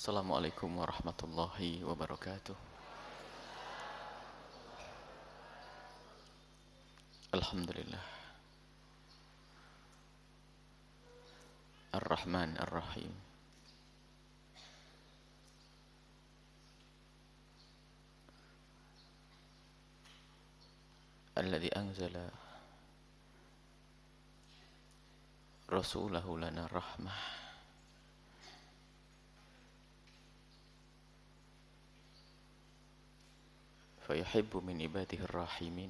Assalamualaikum warahmatullahi wabarakatuh. Alhamdulillah. Ar-Rahman Ar-Rahim. Alladhi anzala rasulahu lana rahmah. Fayuhibbu min ibadihi ar-rahimin.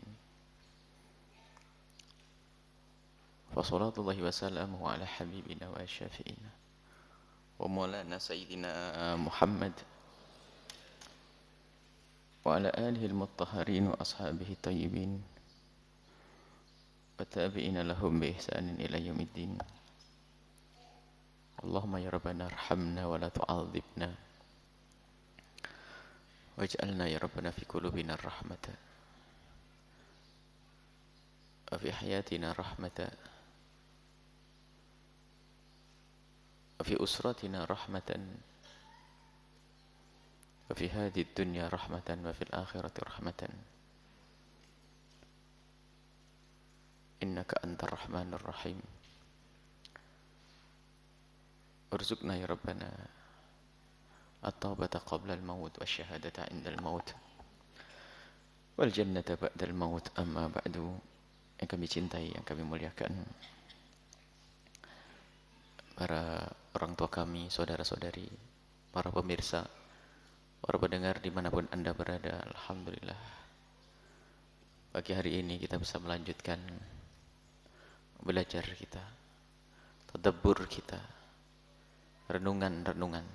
Fasalatullahi wa salamuhu ala habibina wa syafi'ina wa maulana sayyidina Muhammad wa ala alihi al-mutahharin wa ashabihi tayyibin wa tabi'ina lahum bi ihsanin ila yaumiddin. Allahumma ya rabbana arhamna wa la tu'adzibna waj'alna ya rabbana fi qulubina rahmata wa fi hayatina rahmata وفي أسرتنا رحمة وفي هذه الدنيا رحمة وفي الآخرة رحمة إنك أنت الرحمن الرحيم. ارزقنا يا ربنا التوبة قبل الموت والشهادة عند الموت والجنة بعد الموت. أما بعد, yang kami cintai, yang kami muliakan, para orang tua kami, saudara-saudari, para pemirsa, para pendengar dimanapun Anda berada, Alhamdulillah, pagi hari ini kita bisa melanjutkan belajar kita, tadabbur kita, renungan-renungan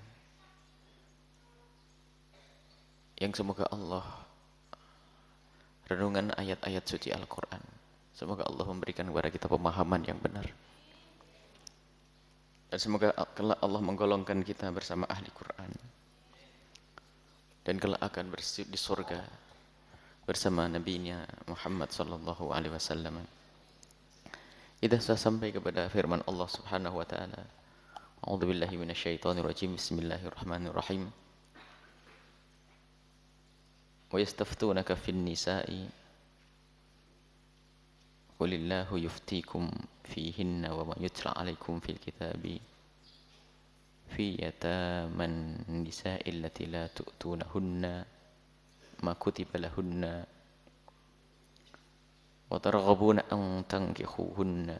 yang semoga Allah, renungan ayat-ayat suci Al-Quran, semoga Allah memberikan kepada kita pemahaman yang benar. Dan semoga kelak Allah menggolongkan kita bersama ahli Quran. Dan kelak akan bersujud di surga bersama Nabi-Nya Muhammad sallallahu alaihi wasallam. Kita sudah sampai kepada firman Allah Subhanahu wa taala. A'udzubillahi minasyaitonir rajim. Bismillahirrahmanirrahim. Wa yastaftunaka fin nisa'i Qulillahu yuftikum fihinna wa ma yutla alaikum fil kitabi fi yataman nisa'i allati la tu'tunahunna ma kutiba lahunna wa targhabuna an tankihuhunna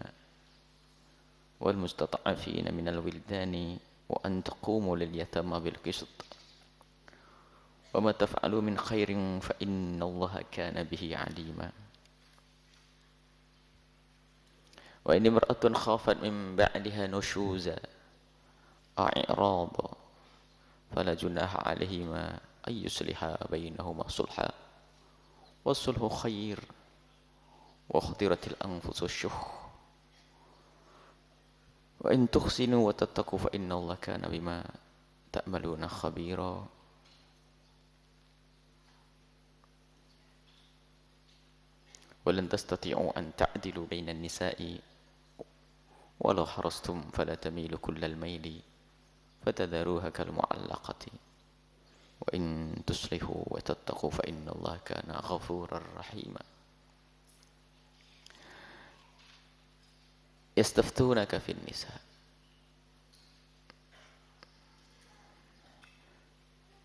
wal mustata'afina minal wildani wa an taqumu lil yatama bil qist wa ma taf'alu min khairin fa innallaha kana bihi 'alima. Wa in imra'atun khafat min ba'liha nushuza a'irada fala junaha 'alaihima ay yusliha bainahuma sulha was-sulhu khair wa khatiratil anfusus syuh wa in tuhsinu wa tattaqu fa innallaha kana bima ta'maluna khabira. Wa lan tastati'u an ta'dilu bainan nisa'i walau harastum fala tamilu kullal maili fatadharuha kal mu'allaqati wa in tuslihu wa tattaqu fa innallaha kana ghafurar rahima. Yastaftunaka fin nisa,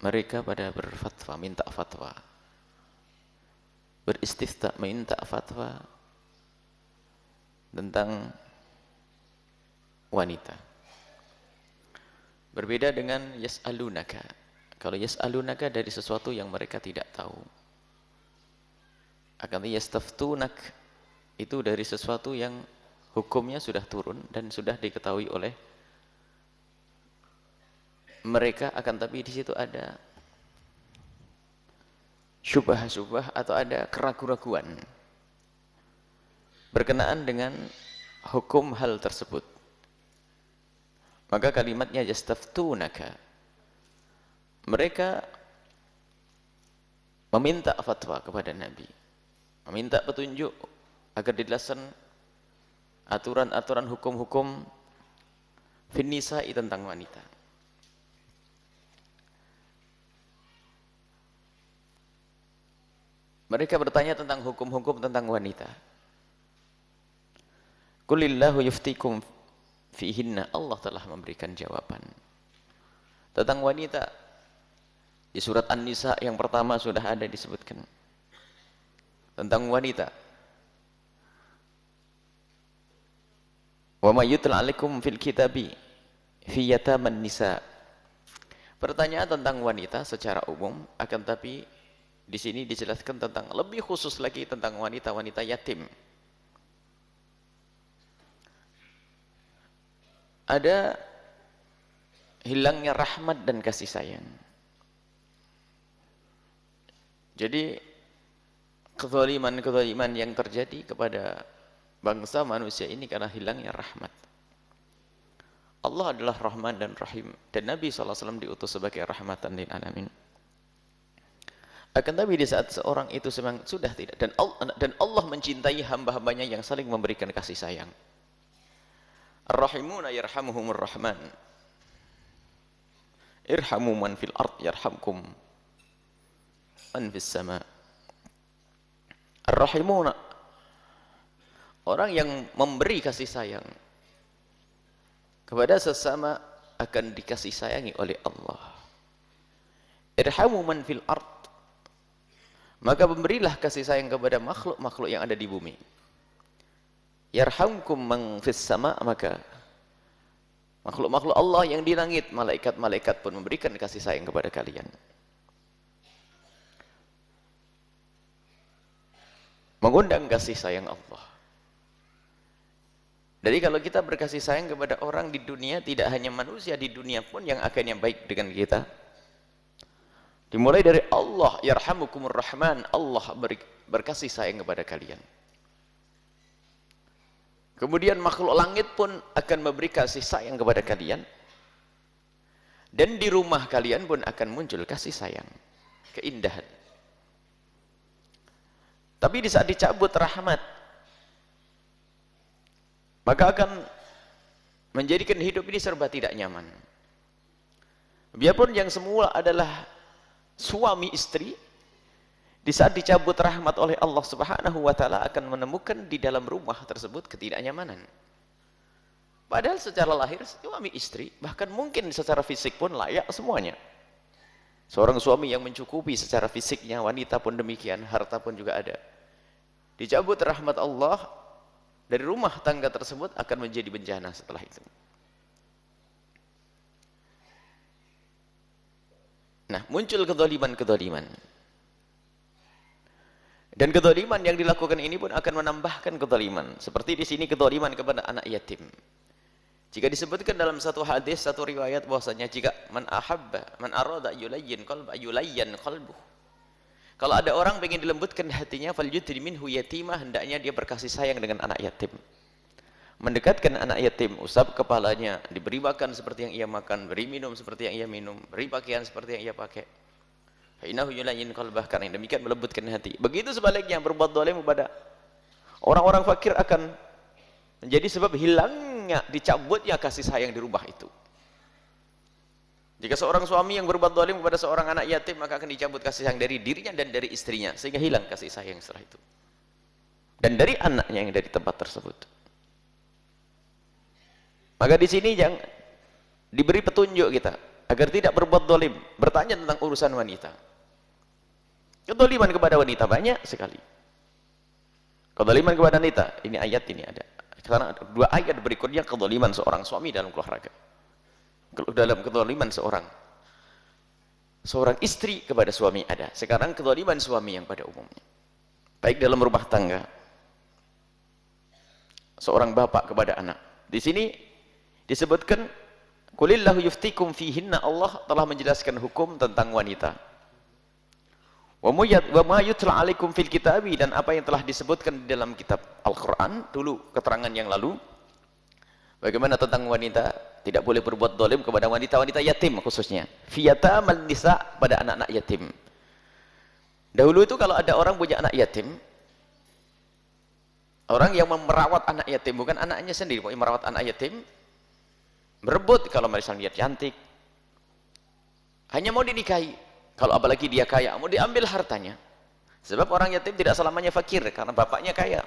mereka pada berfatwa, minta fatwa, beristifta, minta fatwa tentang wanita. Berbeda dengan yas'alunaka. Kalau yas'alunaka dari sesuatu yang mereka tidak tahu. Akan yastaftunak itu dari sesuatu yang hukumnya sudah turun dan sudah diketahui oleh mereka, akan tapi di situ ada syubhah-syubhah atau ada keraguan-raguan berkenaan dengan hukum hal tersebut. Maka kalimatnya yastaftunaka, mereka meminta fatwa kepada Nabi, meminta petunjuk agar dijelaskan aturan-aturan hukum-hukum fin nisa'i tentang wanita. Mereka bertanya tentang hukum-hukum tentang wanita. Qulillahu yuftikum fihinna. Allah telah memberikan jawaban tentang wanita. Di surat An-Nisa yang pertama sudah ada disebutkan tentang wanita. Wa ma yutla 'alaikum fil kitabi fi yataman nisa. Pertanyaan tentang wanita secara umum, akan tapi di sini dijelaskan tentang lebih khusus lagi tentang wanita-wanita yatim. Ada hilangnya rahmat dan kasih sayang. Jadi kezaliman-kezaliman yang terjadi kepada bangsa manusia ini karena hilangnya rahmat. Allah adalah Rahman dan Rahim, dan Nabi SAW diutus sebagai rahmatan lil alamin. Akan tapi di saat seorang itu sudah tidak, dan Allah mencintai hamba-hambanya yang saling memberikan kasih sayang. Ar-Rahimuna yarhamuhumur Rahman. Irhamu man fil ard yarhamkum man fis sama. Ar-Rahimuna, orang yang memberi kasih sayang kepada sesama akan dikasih sayangi oleh Allah. Irhamu man fil ard, maka memberilah kasih sayang kepada makhluk-makhluk yang ada di bumi. Yarhamkum man fis sama, maka makhluk-makhluk Allah yang di langit, malaikat-malaikat pun memberikan kasih sayang kepada kalian. Mengundang kasih sayang Allah. Jadi kalau kita berkasih sayang kepada orang di dunia, tidak hanya manusia di dunia pun yang akhirnya baik dengan kita. Dimulai dari Allah, yarhamukumur Rahman, Allah berkasih sayang kepada kalian. Kemudian makhluk langit pun akan memberi kasih sayang kepada kalian. Dan di rumah kalian pun akan muncul kasih sayang, keindahan. Tapi di saat dicabut rahmat, maka akan menjadikan hidup ini serba tidak nyaman. Biarpun yang semula adalah suami istri, di saat dicabut rahmat oleh Allah Subhanahu wa taala akan menemukan di dalam rumah tersebut ketidaknyamanan. Padahal secara lahir suami istri, bahkan mungkin secara fisik pun layak semuanya. Seorang suami yang mencukupi secara fisiknya, wanita pun demikian, harta pun juga ada. Dicabut rahmat Allah, dari rumah tangga tersebut akan menjadi bencana setelah itu. Nah, muncul kezaliman-kezaliman. Dan kezaliman yang dilakukan ini pun akan menambahkan kezaliman. Seperti di sini kezaliman kepada anak yatim. Jika disebutkan dalam satu hadis, satu riwayat bahwasanya jika man arada yulayyin qalbuh. Kalau ada orang ingin dilembutkan hatinya, falyudri minhu yatimah, hendaknya dia berkasih sayang dengan anak yatim. Mendekatkan anak yatim, usap kepalanya, diberi makan seperti yang ia makan, beri minum seperti yang ia minum, beri pakaian seperti yang ia pakai. Fa innahu yulayyin qalbah, karena yang demikian melembutkan hati. Begitu sebaliknya, berbuat zalim kepada orang-orang fakir akan menjadi sebab hilangnya, dicabutnya kasih sayang di rumah itu. Jika seorang suami yang berbuat zalim kepada seorang anak yatim, maka akan dicabut kasih sayang dari dirinya dan dari istrinya, sehingga hilang kasih sayang setelah itu. Dan dari anaknya yang dari tempat tersebut. Maka di sini yang diberi petunjuk kita agar tidak berbuat zalim, bertanya tentang urusan wanita. Kezaliman kepada wanita banyak sekali. Kezaliman kepada wanita, ini ayat ini ada. Karena dua ayat berikutnya kezaliman seorang suami dalam keluarga. Dalam kezaliman seorang istri kepada suami ada. Sekarang kezaliman suami yang pada umumnya, baik dalam rumah tangga, seorang bapak kepada anak. Di sini disebutkan qulillahu yuftikum fihinna, Allah telah menjelaskan hukum tentang wanita. Wa ma yutla 'alaikum fil kitabi, dan apa yang telah disebutkan di dalam kitab Al-Qur'an dulu, keterangan yang lalu. Bagaimana tentang wanita tidak boleh berbuat zalim kepada wanita-wanita yatim khususnya. Fiyataman nisa, pada anak-anak yatim. Dahulu itu kalau ada orang punya anak yatim, orang yang merawat anak yatim, bukan anaknya sendiri, pokoknya merawat anak yatim, berebut kalau misalnya dia cantik, hanya mau dinikahi. Kalau apalagi dia kaya, mau diambil hartanya. Sebab orang yatim tidak selamanya fakir karena bapaknya kaya.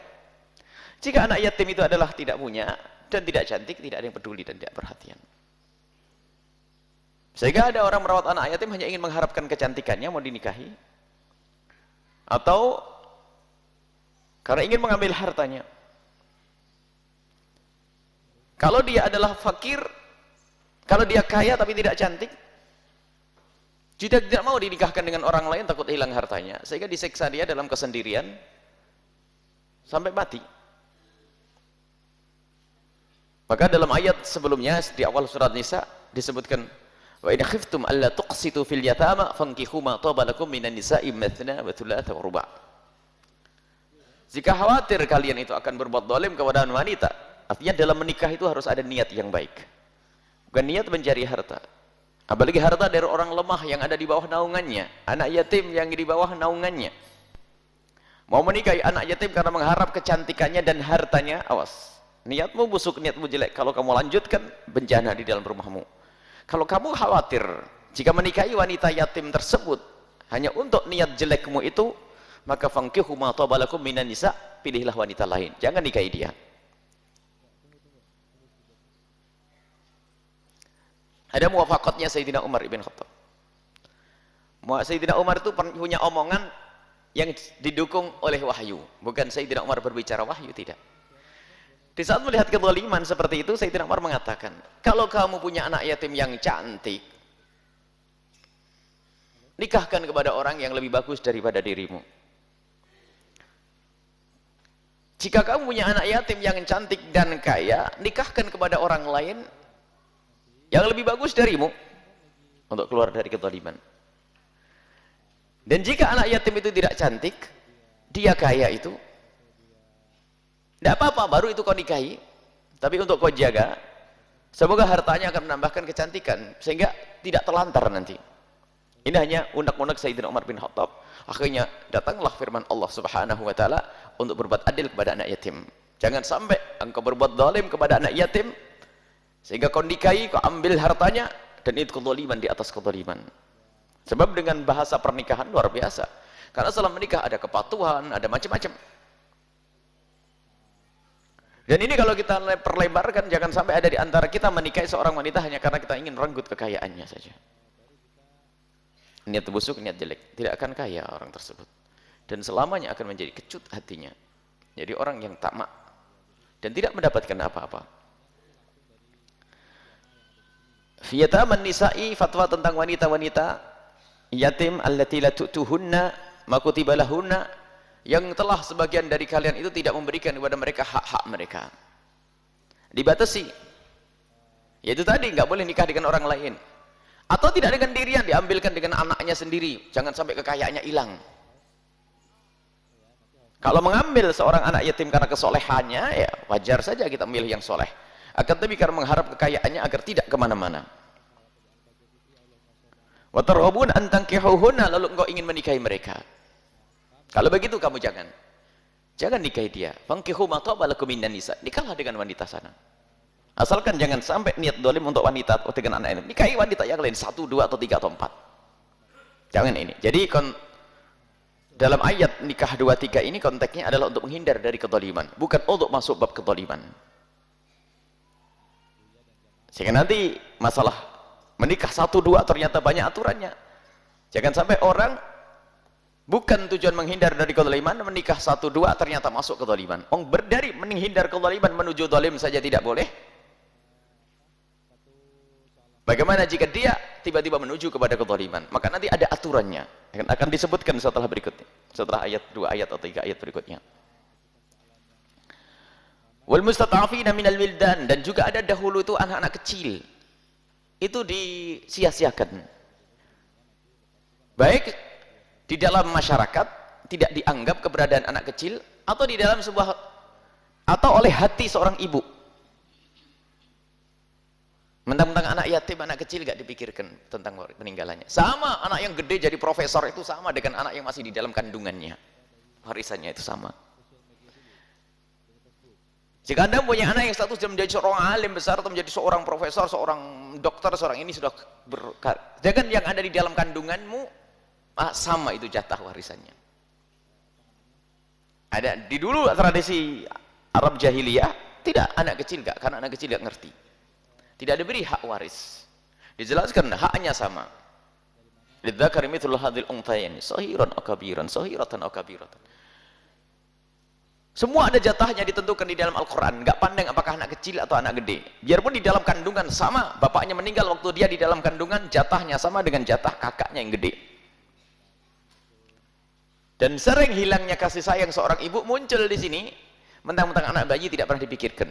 Jika anak yatim itu adalah tidak punya dan tidak cantik, tidak ada yang peduli dan tidak perhatian. Sehingga ada orang merawat anak yatim hanya ingin mengharapkan kecantikannya mau dinikahi, atau karena ingin mengambil hartanya. Kalau dia adalah fakir, kalau dia kaya tapi tidak cantik, tidak mau dinikahkan dengan orang lain takut hilang hartanya, sehingga disiksa dia dalam kesendirian sampai mati. Maka dalam ayat sebelumnya di awal surat Nisa disebutkan, wa in khiftum alla tuqsitu fil yatama fankihu ma taba lakum minan nisa'i mathna wa thulatha wa ruba'. Jika khawatir kalian itu akan berbuat zalim kepada wanita, artinya dalam menikah itu harus ada niat yang baik. Bukan niat mencari harta. Apalagi harta dari orang lemah yang ada di bawah naungannya, anak yatim yang di bawah naungannya. Mau menikahi anak yatim karena mengharap kecantikannya dan hartanya, awas. Niatmu busuk, niatmu jelek. Kalau kamu lanjutkan, bencana di dalam rumahmu. Kalau kamu khawatir jika menikahi wanita yatim tersebut hanya untuk niat jelekmu itu, maka fankihu ma taba lakum minan nisa, pilihlah wanita lain, jangan nikahi dia. Ada muwafaqatnya Sayyidina Umar ibn Khattab. Sayyidina Umar itu punya omongan yang didukung oleh wahyu, bukan Sayyidina Umar berbicara wahyu, tidak. Di saat melihat kezaliman seperti itu, Sayyidina Umar mengatakan, kalau kamu punya anak yatim yang cantik, nikahkan kepada orang yang lebih bagus daripada dirimu. Jika kamu punya anak yatim yang cantik dan kaya, nikahkan kepada orang lain yang lebih bagus darimu untuk keluar dari kezaliman. Dan jika anak yatim itu tidak cantik, dia kaya itu, tidak apa-apa, baru itu kau nikahi, tapi untuk kau jaga, semoga hartanya akan menambahkan kecantikan, sehingga tidak terlantar nanti. Ini hanya unek-unek Sayyidina Umar bin Khattab. Akhirnya datanglah firman Allah Subhanahu wa Ta'ala untuk berbuat adil kepada anak yatim. Jangan sampai engkau berbuat zalim kepada anak yatim, sehingga kau nikahi, kau ambil hartanya, dan itu kezaliman di atas kezaliman. Sebab dengan bahasa pernikahan luar biasa. Karena setelah menikah ada kepatuhan, ada macam-macam. Dan ini kalau kita perlebarkan, jangan sampai ada di antara kita menikahi seorang wanita hanya karena kita ingin renggut kekayaannya saja. Niat busuk, niat jelek, tidak akan kaya orang tersebut. Dan selamanya akan menjadi kecut hatinya. Jadi orang yang tamak dan tidak mendapatkan apa-apa. Fi yataman nisa'i, fatwa tentang wanita-wanita yatim allati la tu'tuhunna ma kutiba lahunna, yang telah sebagian dari kalian itu tidak memberikan kepada mereka hak-hak mereka. Dibatasi. Yaitu tadi, nggak boleh nikah dengan orang lain. Atau tidak dengan dirinya, diambilkan dengan anaknya sendiri. Jangan sampai kekayaannya hilang. Kalau mengambil seorang anak yatim karena kesolehannya, ya wajar saja kita memilih yang soleh. Akan tapi karena mengharap kekayaannya agar tidak kemana-mana. Wa targhabun an tankihuhunna, lalu engkau ingin menikahi mereka. Kalau begitu kamu jangan nikahi dia. Fankihu ma taba lakum minan nisa, nikahlah dengan wanita sana. Asalkan jangan sampai niat zalim untuk wanita atau dengan anak ini. Nikahi wanita yang lain, 1, 2 atau 3 atau 4. Jangan ini. Jadi dalam ayat nikah 2, 3 ini konteksnya adalah untuk menghindar dari kezaliman, bukan untuk masuk bab kezaliman. Sehingga nanti masalah menikah 1, 2 ternyata banyak aturannya. Jangan sampai orang bukan tujuan menghindar dari kezaliman, menikah 1, 2 ternyata masuk kezaliman. Dari menghindar kezaliman menuju zalim saja tidak boleh. Bagaimana jika dia tiba-tiba menuju kepada kezaliman? Maka nanti ada aturannya. Akan disebutkan setelah berikutnya. Setelah ayat 2 ayat atau 3 ayat berikutnya. Wal mustata'afina minal wildan, dan juga ada dahulu itu anak-anak kecil. Itu disia-siakan. Baik di dalam masyarakat tidak dianggap keberadaan anak kecil, atau di dalam sebuah, atau oleh hati seorang ibu. Mentang-mentang anak yatim, anak kecil gak dipikirkan tentang peninggalannya. Sama anak yang gede jadi profesor itu sama dengan anak yang masih di dalam kandungannya. Warisannya itu sama. Jika Anda punya anak yang status menjadi seorang alim besar atau menjadi seorang profesor, seorang dokter, seorang ini sudah jangan yang ada di dalam kandunganmu sama itu jatah warisannya. Ada di dulu tradisi Arab jahiliyah, tidak, anak kecil enggak, karena anak kecil enggak ngerti. Tidak diberi hak waris. Dijelaskan haknya sama. Lidzakari mithlu hadzal unthayaini, sahiran aw kabiran, sahiratan aw kabiratan. Semua ada jatahnya ditentukan di dalam Al-Quran. Nggak pandang apakah anak kecil atau anak gede. Biarpun di dalam kandungan sama, bapaknya meninggal waktu dia di dalam kandungan, jatahnya sama dengan jatah kakaknya yang gede. Dan sering hilangnya kasih sayang seorang ibu muncul di sini, mentang-mentang anak bayi tidak pernah dipikirkan.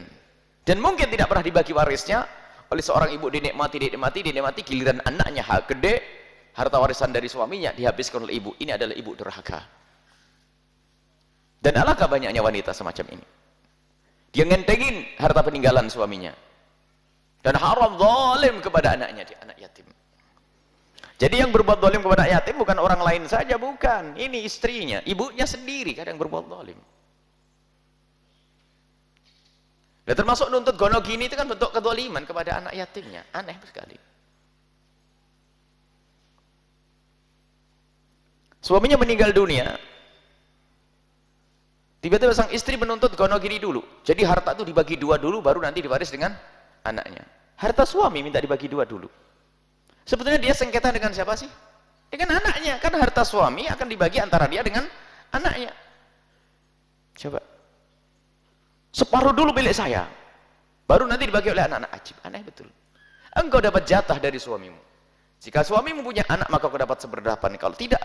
Dan mungkin tidak pernah dibagi warisnya oleh seorang ibu, dinikmati, giliran anaknya gede, harta warisan dari suaminya dihabiskan oleh ibu. Ini adalah ibu durhaka. Dan alangkah banyaknya wanita semacam ini. Dia ngentengin harta peninggalan suaminya. Dan haram zalim kepada anaknya, anak yatim. Jadi yang berbuat zalim kepada anak yatim bukan orang lain saja, bukan. Ini istrinya, ibunya sendiri kadang berbuat zalim. Dan termasuk nuntut gono gini itu kan bentuk kezaliman kepada anak yatimnya. Aneh sekali. Suaminya meninggal dunia. Tiba-tiba sang istri menuntut gono gini dulu. Jadi harta itu dibagi dua dulu, baru nanti diwaris dengan anaknya. Harta suami minta dibagi dua dulu. Sebetulnya dia sengketa dengan siapa sih? Dengan anaknya. Kan harta suami akan dibagi antara dia dengan anaknya. Coba. Separuh dulu milik saya. Baru nanti dibagi oleh anak-anak. Ajib, aneh betul. Engkau dapat jatah dari suamimu. Jika suamimu punya anak, maka kau dapat seperdelapan. Kalau tidak,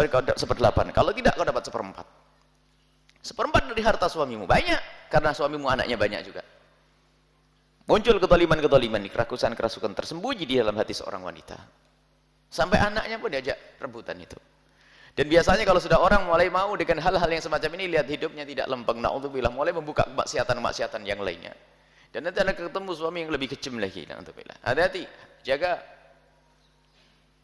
kau dapat seperdelapan. Kalau tidak, kau dapat seperempat. Seperempat dari harta suamimu. Banyak. Karena suamimu anaknya banyak juga. Muncul kezaliman-kezaliman, kerasukan-kerasukan tersembunyi di dalam hati seorang wanita. Sampai anaknya pun diajak rebutan itu. Dan biasanya kalau sudah orang mulai mau dengan hal-hal yang semacam ini, lihat hidupnya tidak lempeng, na'udzubillah, mulai membuka kemaksiatan-kemaksiatan yang lainnya. Dan nanti ada ketemu suami yang lebih kejam lagi, na'udzubillah. Hati-hati, jaga.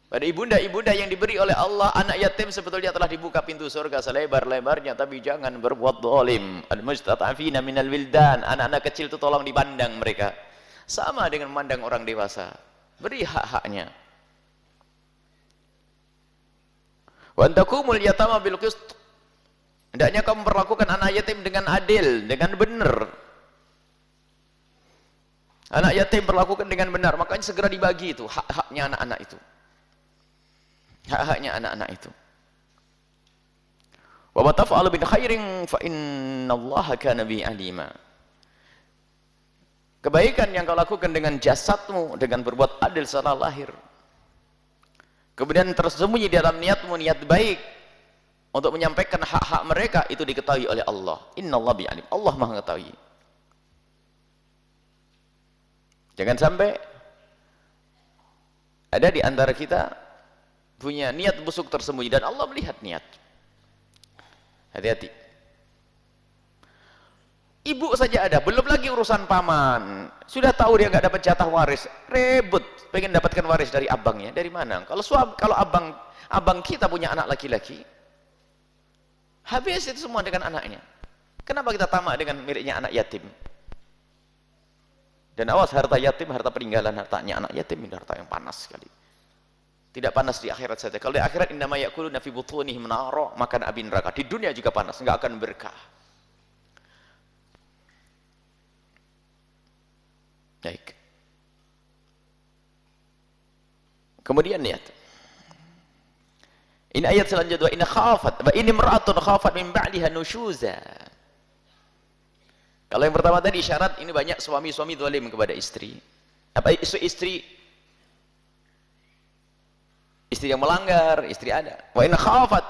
Pada ibunda-ibunda yang diberi oleh Allah anak yatim, sebetulnya telah dibuka pintu surga selebar-lebarnya, tapi jangan berbuat zalim. Al-mustata'afina minal wildan, anak-anak kecil itu tolong dipandang mereka. Sama dengan memandang orang dewasa. Beri hak-haknya. Wa antakumul yatama bil qist. Hendaknya kamu memperlakukan anak yatim dengan adil, dengan benar. Anak yatim perlakukan dengan benar, makanya segera dibagi itu hak-haknya anak-anak itu. Hak-haknya anak-anak itu. Wa ma taf'alu min khairin fa innallaha kana bi alima. Kebaikan yang kau lakukan dengan jasadmu, dengan berbuat adil secara lahir, kemudian tersembunyi di dalam niatmu, niat baik untuk menyampaikan hak-hak mereka, itu diketahui oleh Allah. Innallaha bi alim. Allah Maha mengetahui. Jangan sampai ada di antara kita punya niat busuk tersembunyi dan Allah melihat niat. Hati-hati. Ibu saja ada, belum lagi urusan paman. Sudah tahu dia nggak dapat jatah waris, rebut, pengen dapatkan waris dari abangnya. Dari mana? Kalau abang kita punya anak laki-laki, habis itu semua dengan anaknya. Kenapa kita tamak dengan miliknya anak yatim? Dan awas, harta yatim, harta peninggalan, hartanya anak yatim ini harta yang panas sekali. Tidak panas di akhirat saja. Kalau di akhirat innama ya'kuluna fi butunihim nara, makan api neraka. Di dunia juga panas, enggak akan berkah. Baik. Kemudian lihat. Ini ayat selanjutnya, inna khafat, wa ini imra'atun khafat min ba'liha nusyuza. Kalau yang pertama tadi syarat, ini banyak suami-suami zalim kepada istri. Apa istri yang melanggar, istri ada. Wa in khafat,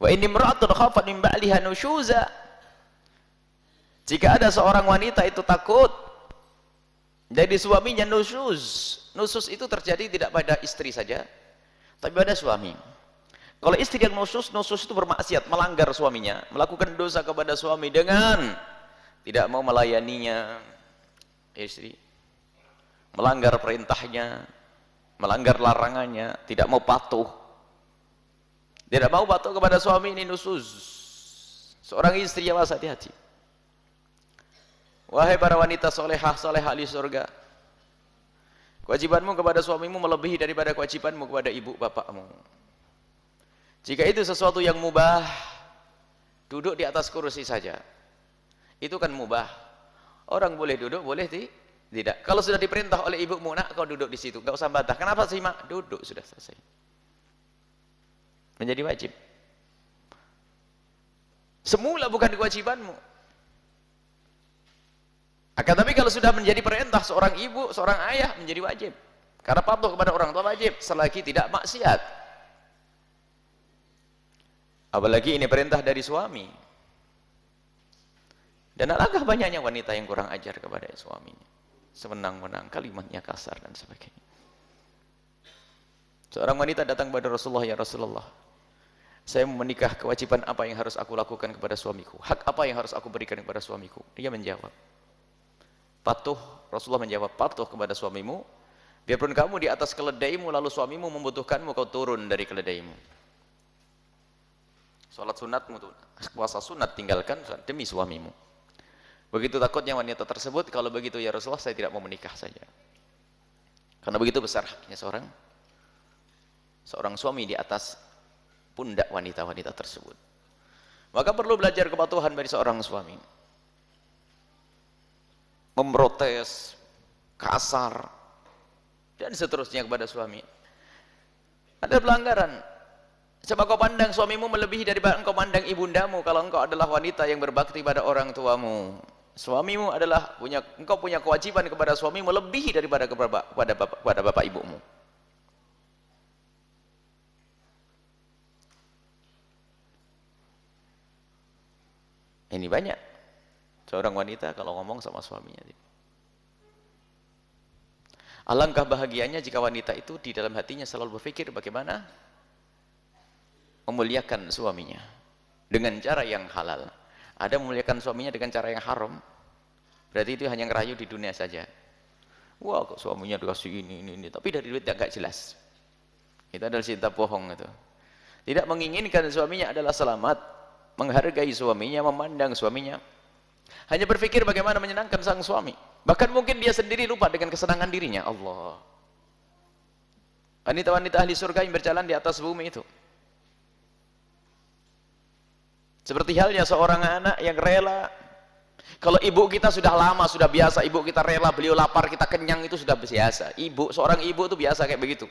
wa in imra'atun khafat min ba'liha nusyuza. Jika ada seorang wanita itu takut jadi suaminya nusyuz. Nusyuz itu terjadi tidak pada istri saja, tapi pada suami. Kalau istri yang nusyuz itu bermaksiat, melanggar suaminya, melakukan dosa kepada suami dengan tidak mau melayaninya, istri melanggar perintahnya, melanggar larangannya, tidak mau patuh, tidak mau patuh kepada suami, ini nusyuz. Seorang istri yang harus hati-hati. Wahai para wanita solehah, solehah ahli surga, kewajibanmu kepada suamimu melebihi daripada kewajibanmu kepada ibu bapakmu. Jika itu sesuatu yang mubah, Duduk di atas kursi saja. Itu kan mubah. Orang boleh duduk, boleh tidak. Kalau sudah diperintah oleh ibumu, nak kau duduk di situ, enggak usah bantah. Kenapa sih, Mak? Duduk, sudah selesai. Menjadi wajib. Semula bukan kewajibanmu. Akan tapi kalau sudah menjadi perintah seorang ibu, seorang ayah, menjadi wajib. Karena patuh kepada orang tua wajib, selagi tidak maksiat. Apalagi ini perintah dari suami. Dan alangkah banyaknya wanita yang kurang ajar kepada suaminya. Semenang-menang, kalimatnya kasar dan sebagainya. Seorang wanita datang kepada Rasulullah, ya Rasulullah, saya mau menikah, kewajiban apa yang harus aku lakukan kepada suamiku? Hak apa yang harus aku berikan kepada suamiku? Dia menjawab, patuh. Rasulullah menjawab, patuh kepada suamimu, biarpun kamu di atas keledaimu, lalu suamimu membutuhkanmu, kau turun dari keledaimu. Sholat sunatmu, puasa sunat tinggalkan demi suamimu. Begitu takutnya wanita tersebut, kalau begitu ya Rasulullah, saya tidak mau menikah saja. Karena begitu besar haknya seorang suami di atas pundak wanita-wanita tersebut. Maka perlu belajar kepatuhan dari seorang suami. Memprotes, kasar, dan seterusnya kepada suami. Ada pelanggaran. Coba kau pandang suamimu melebihi daripada engkau pandang ibundamu kalau engkau adalah wanita yang berbakti pada orang tuamu. Suamimu adalah engkau punya kewajiban kepada suamimu melebihi daripada kepada bapak ibumu. Ini banyak seorang wanita kalau ngomong sama suaminya. Alangkah bahagianya jika wanita itu di dalam hatinya selalu berpikir bagaimana memuliakan suaminya dengan cara yang halal. Ada memuliakan suaminya dengan cara yang haram, berarti itu hanya ngerayu di dunia saja. Wah, kok suaminya dikasih ini, tapi dari duit enggak jelas. Itu adalah cinta bohong itu. Tidak menginginkan suaminya adalah selamat, menghargai suaminya, memandang suaminya. Hanya berpikir bagaimana menyenangkan sang suami. Bahkan mungkin dia sendiri lupa dengan kesenangan dirinya. Allah. Wanita-wanita ahli surga yang berjalan di atas bumi itu. Seperti halnya seorang anak yang rela. Kalau ibu kita sudah lama, sudah biasa, ibu kita rela, beliau lapar, kita kenyang, itu sudah biasa. Seorang ibu itu biasa kayak begitu.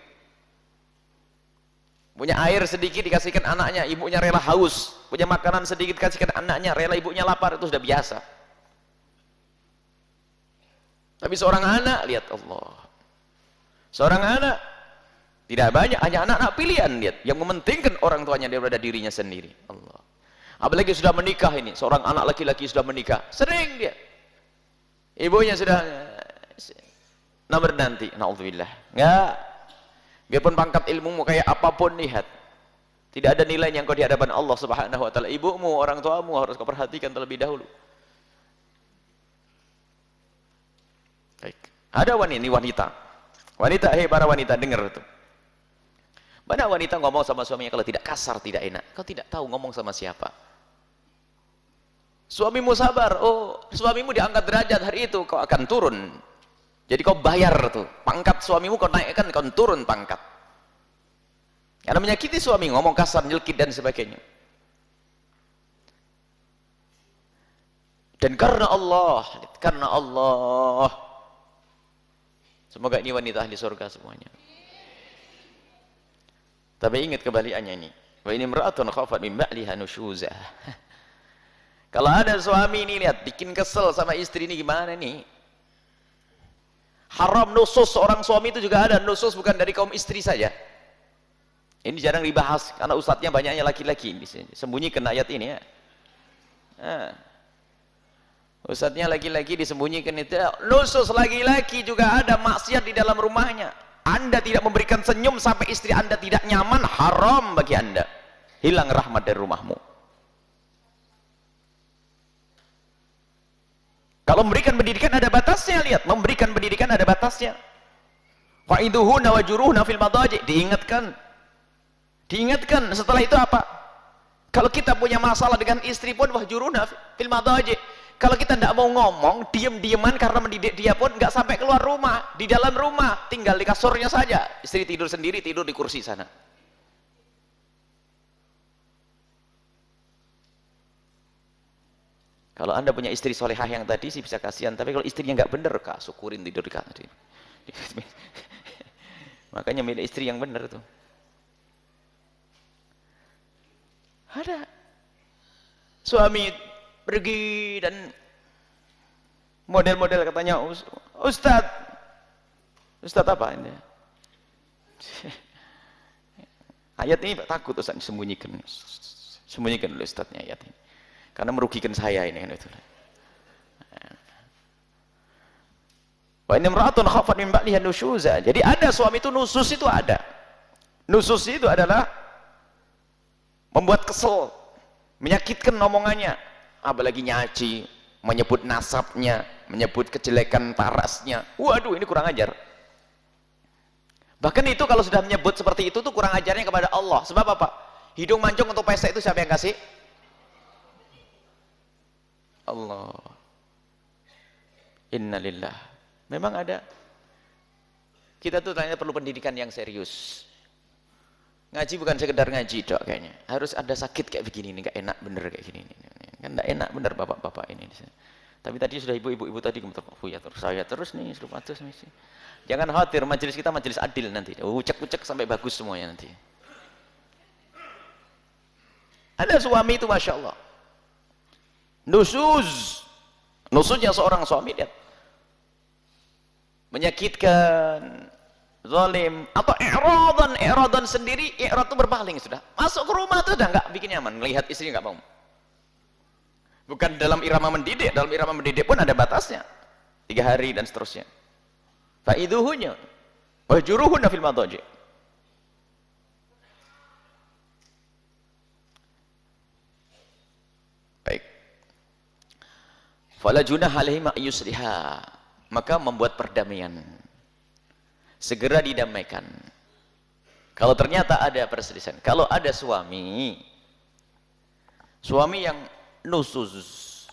Punya air sedikit dikasihkan anaknya, ibunya rela haus. Punya makanan sedikit dikasihkan anaknya, rela ibunya lapar, itu sudah biasa. Tapi seorang anak, lihat Allah. Seorang anak, tidak banyak, hanya anak-anak pilihan, lihat. Yang mementingkan orang tuanya daripada dirinya sendiri. Allah. Apalagi sudah menikah ini, seorang anak laki-laki sudah menikah. Sering dia. Ibunya sudah nomor nanti, na'udzubillah. Enggak. Biarpun pangkat ilmumu kayak apapun, lihat. Tidak ada nilai yang kau di hadapan Allah Subhanahu wa taala. Ibumu, orang tuamu harus kau perhatikan terlebih dahulu. Baik. Ada wanita. Wanita, para wanita, dengar itu. Mana wanita ngomong sama suaminya kalau tidak kasar, tidak enak. Kau tidak tahu ngomong sama siapa. Suamimu sabar, suamimu diangkat derajat hari itu, kau akan turun. Jadi kau bayar tuh, pangkat suamimu kau naikkan, kau turun pangkat. Karena menyakiti suami, ngomong kasar, nyelkit dan sebagainya. Dan karena Allah, semoga ini wanita ahli surga semuanya. Tapi ingat kebalikannya ini. Wa ini imra'atun khafat min ba'liha nusyuzah. Kalau ada suami ini, lihat, bikin kesel sama istri ini gimana nih? Haram nusus seorang suami itu juga ada. Nusus bukan dari kaum istri saja. Ini jarang dibahas karena ustadznya banyaknya laki-laki. Sembunyikan ayat ini ya. Ustadznya laki-laki disembunyikan itu. Nusus laki-laki juga ada, maksiat di dalam rumahnya. Anda tidak memberikan senyum sampai istri Anda tidak nyaman, haram bagi Anda. Hilang rahmat dari rumahmu. Kalau memberikan pendidikan ada batasnya, lihat, memberikan pendidikan ada batasnya. Fa'iduhunna wajuruhna fil madaji', diingatkan. Setelah itu apa? Kalau kita punya masalah dengan istri pun wajuruhna fil madaji'. Kalau kita tidak mau ngomong, diam-diaman karena mendidik dia pun nggak sampai keluar rumah, di dalam rumah, tinggal di kasurnya saja. Istri tidur sendiri, tidur di kursi sana. Kalau Anda punya istri solehah yang tadi sih bisa kasihan, tapi kalau istrinya nggak bener, Kak, syukurin tidur di kamar. Makanya milih istri yang bener tuh. Ada suami pergi dan model-model katanya, Ustadz apa ini? Ayat ini takut Ustaz sembunyikan oleh Ustadznya ayat ini. Karena merugikan saya ini kan itu. Wa in imra'atun khafat min ba'liha nusyuza. Jadi ada suami itu nusus itu ada. Nusus itu adalah membuat kesel, menyakitkan omongannya, apalagi nyaci, menyebut nasabnya, menyebut kejelekan parasnya. Waduh, ini kurang ajar. Bahkan itu kalau sudah menyebut seperti itu tuh kurang ajarnya kepada Allah. Sebab apa? Hidung mancung untuk pesta itu siapa yang kasih? Allah. Innalillah. Memang ada. Kita tuh ternyata perlu pendidikan yang serius. Ngaji bukan sekedar ngaji dok kayaknya. Harus ada sakit kayak begini nih, nggak enak bener kayak gini. Kan nggak enak bener bapak-bapak ini. Tapi tadi sudah ibu-ibu tadi ya terus saya terus nih suruh terus nih. Jangan khawatir, majelis kita majelis adil nanti. Ucek-ucek sampai bagus semuanya nanti. Ada suami itu Masya Allah. Nusuznya seorang suami lihat. Menyakitkan, zalim, atau i'radan sendiri, i'rad itu berpaling sudah. Masuk ke rumah itu udah nggak bikin nyaman, melihat istrinya nggak mau. Bukan dalam irama mendidik pun ada batasnya. 3 hari dan seterusnya. Fa'iduhunya wahjuruhunna fil madaji. Baik. Fala junaha alaihi ma yusliha. Maka membuat perdamaian. Segera didamaikan. Kalau ternyata ada perselisihan, kalau ada suami yang nusus,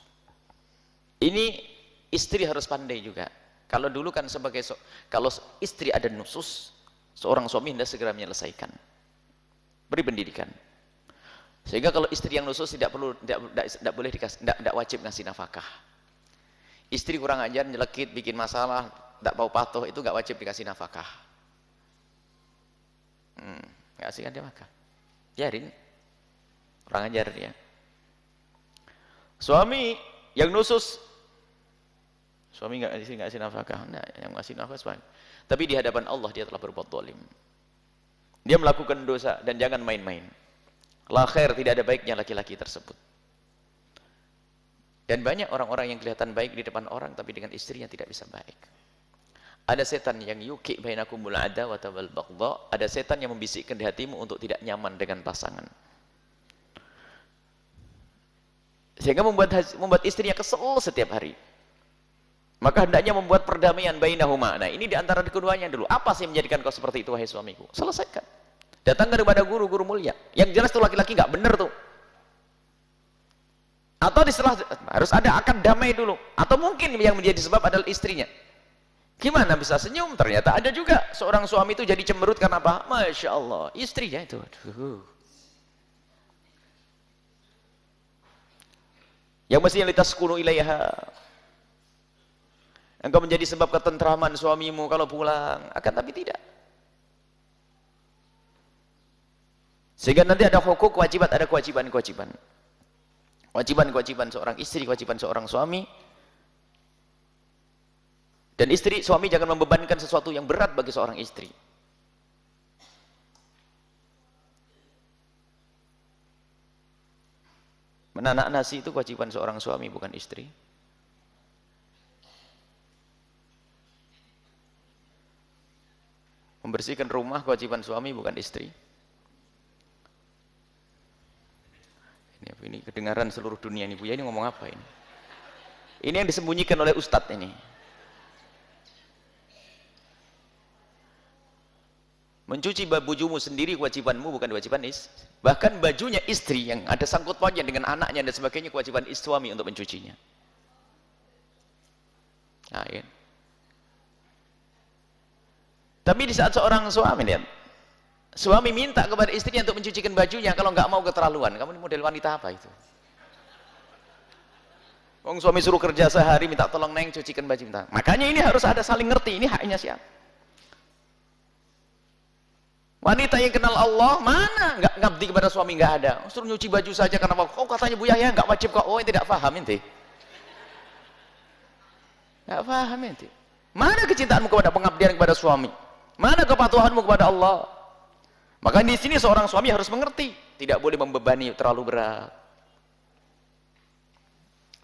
ini istri harus pandai juga. Kalau dulu kan kalau istri ada nusus, seorang suami hendak segera menyelesaikan, beri pendidikan. Sehingga kalau istri yang nusus tidak wajib ngasih nafkah. Istri kurang ajar, nyelekit, bikin masalah, tidak mau patuh, itu nggak wajib dikasih nafkah. Nggak kasih kan dia makan, biarin, kurang ajar dia. Suami yang nusus, suami nggak kasih nafkah, nah, yang ngasih nafkah suami. Tapi di hadapan Allah dia telah berbuat zalim. Dia melakukan dosa dan jangan main-main. La khair, tidak ada baiknya laki-laki tersebut. Dan banyak orang-orang yang kelihatan baik di depan orang tapi dengan istrinya tidak bisa baik. Ada setan yang yuki bainakumul adawata wal baghdha, ada setan yang membisikkan di hatimu untuk tidak nyaman dengan pasangan. Sehingga membuat istrinya kesel setiap hari. Maka hendaknya membuat perdamaian bainahuma. Nah, ini di antara keduanya dulu. Apa sih menjadikan kau seperti itu wahai suamiku? Selesaikan. Datang kepada guru-guru mulia. Yang jelas tuh laki-laki nggak benar tuh. Atau harus ada akad damai dulu. Atau mungkin yang menjadi sebab adalah istrinya. Gimana bisa senyum? Ternyata ada juga seorang suami itu jadi cemberut karena apa? Masya Allah, istrinya itu. Aduh. Yang mestinya litaskunu ilaiha. Engkau menjadi sebab ketentraman suamimu kalau pulang. Akan tapi tidak. Sehingga nanti ada hukuk, kewajiban, ada kewajiban-kewajiban. Kewajiban-kewajiban seorang istri, kewajiban seorang suami. Dan suami jangan membebankan sesuatu yang berat bagi seorang istri. Menanak nasi itu kewajiban seorang suami, bukan istri. Membersihkan rumah kewajiban suami, bukan istri. Ini kedengaran seluruh dunia ini, Buya ini ngomong apa ini? Ini yang disembunyikan oleh Ustadz ini. Mencuci bajumu sendiri kewajibanmu, bukan kewajiban istri. Bahkan bajunya istri yang ada sangkut pautnya dengan anaknya dan sebagainya, kewajiban suami untuk mencucinya. Nah, ya. Tapi di saat seorang suami lihat, suami minta kepada istrinya untuk mencucikan bajunya, kalau nggak mau keterlaluan. Kamu ini model wanita apa itu? Wong suami suruh kerja sehari, minta tolong neng cucikan baju, minta. Makanya ini harus ada saling ngerti, ini haknya siapa. Wanita yang kenal Allah, mana nggak ngabdi kepada suami, nggak ada. Suruh nyuci baju saja karena apa? Oh katanya Bu Yahya nggak wajib kok. Oh tidak paham ente. Nggak paham ente. Mana kecintaanmu kepada pengabdian kepada suami? Mana kepatuhanmu kepada Allah? Maka di sini seorang suami harus mengerti, tidak boleh membebani terlalu berat.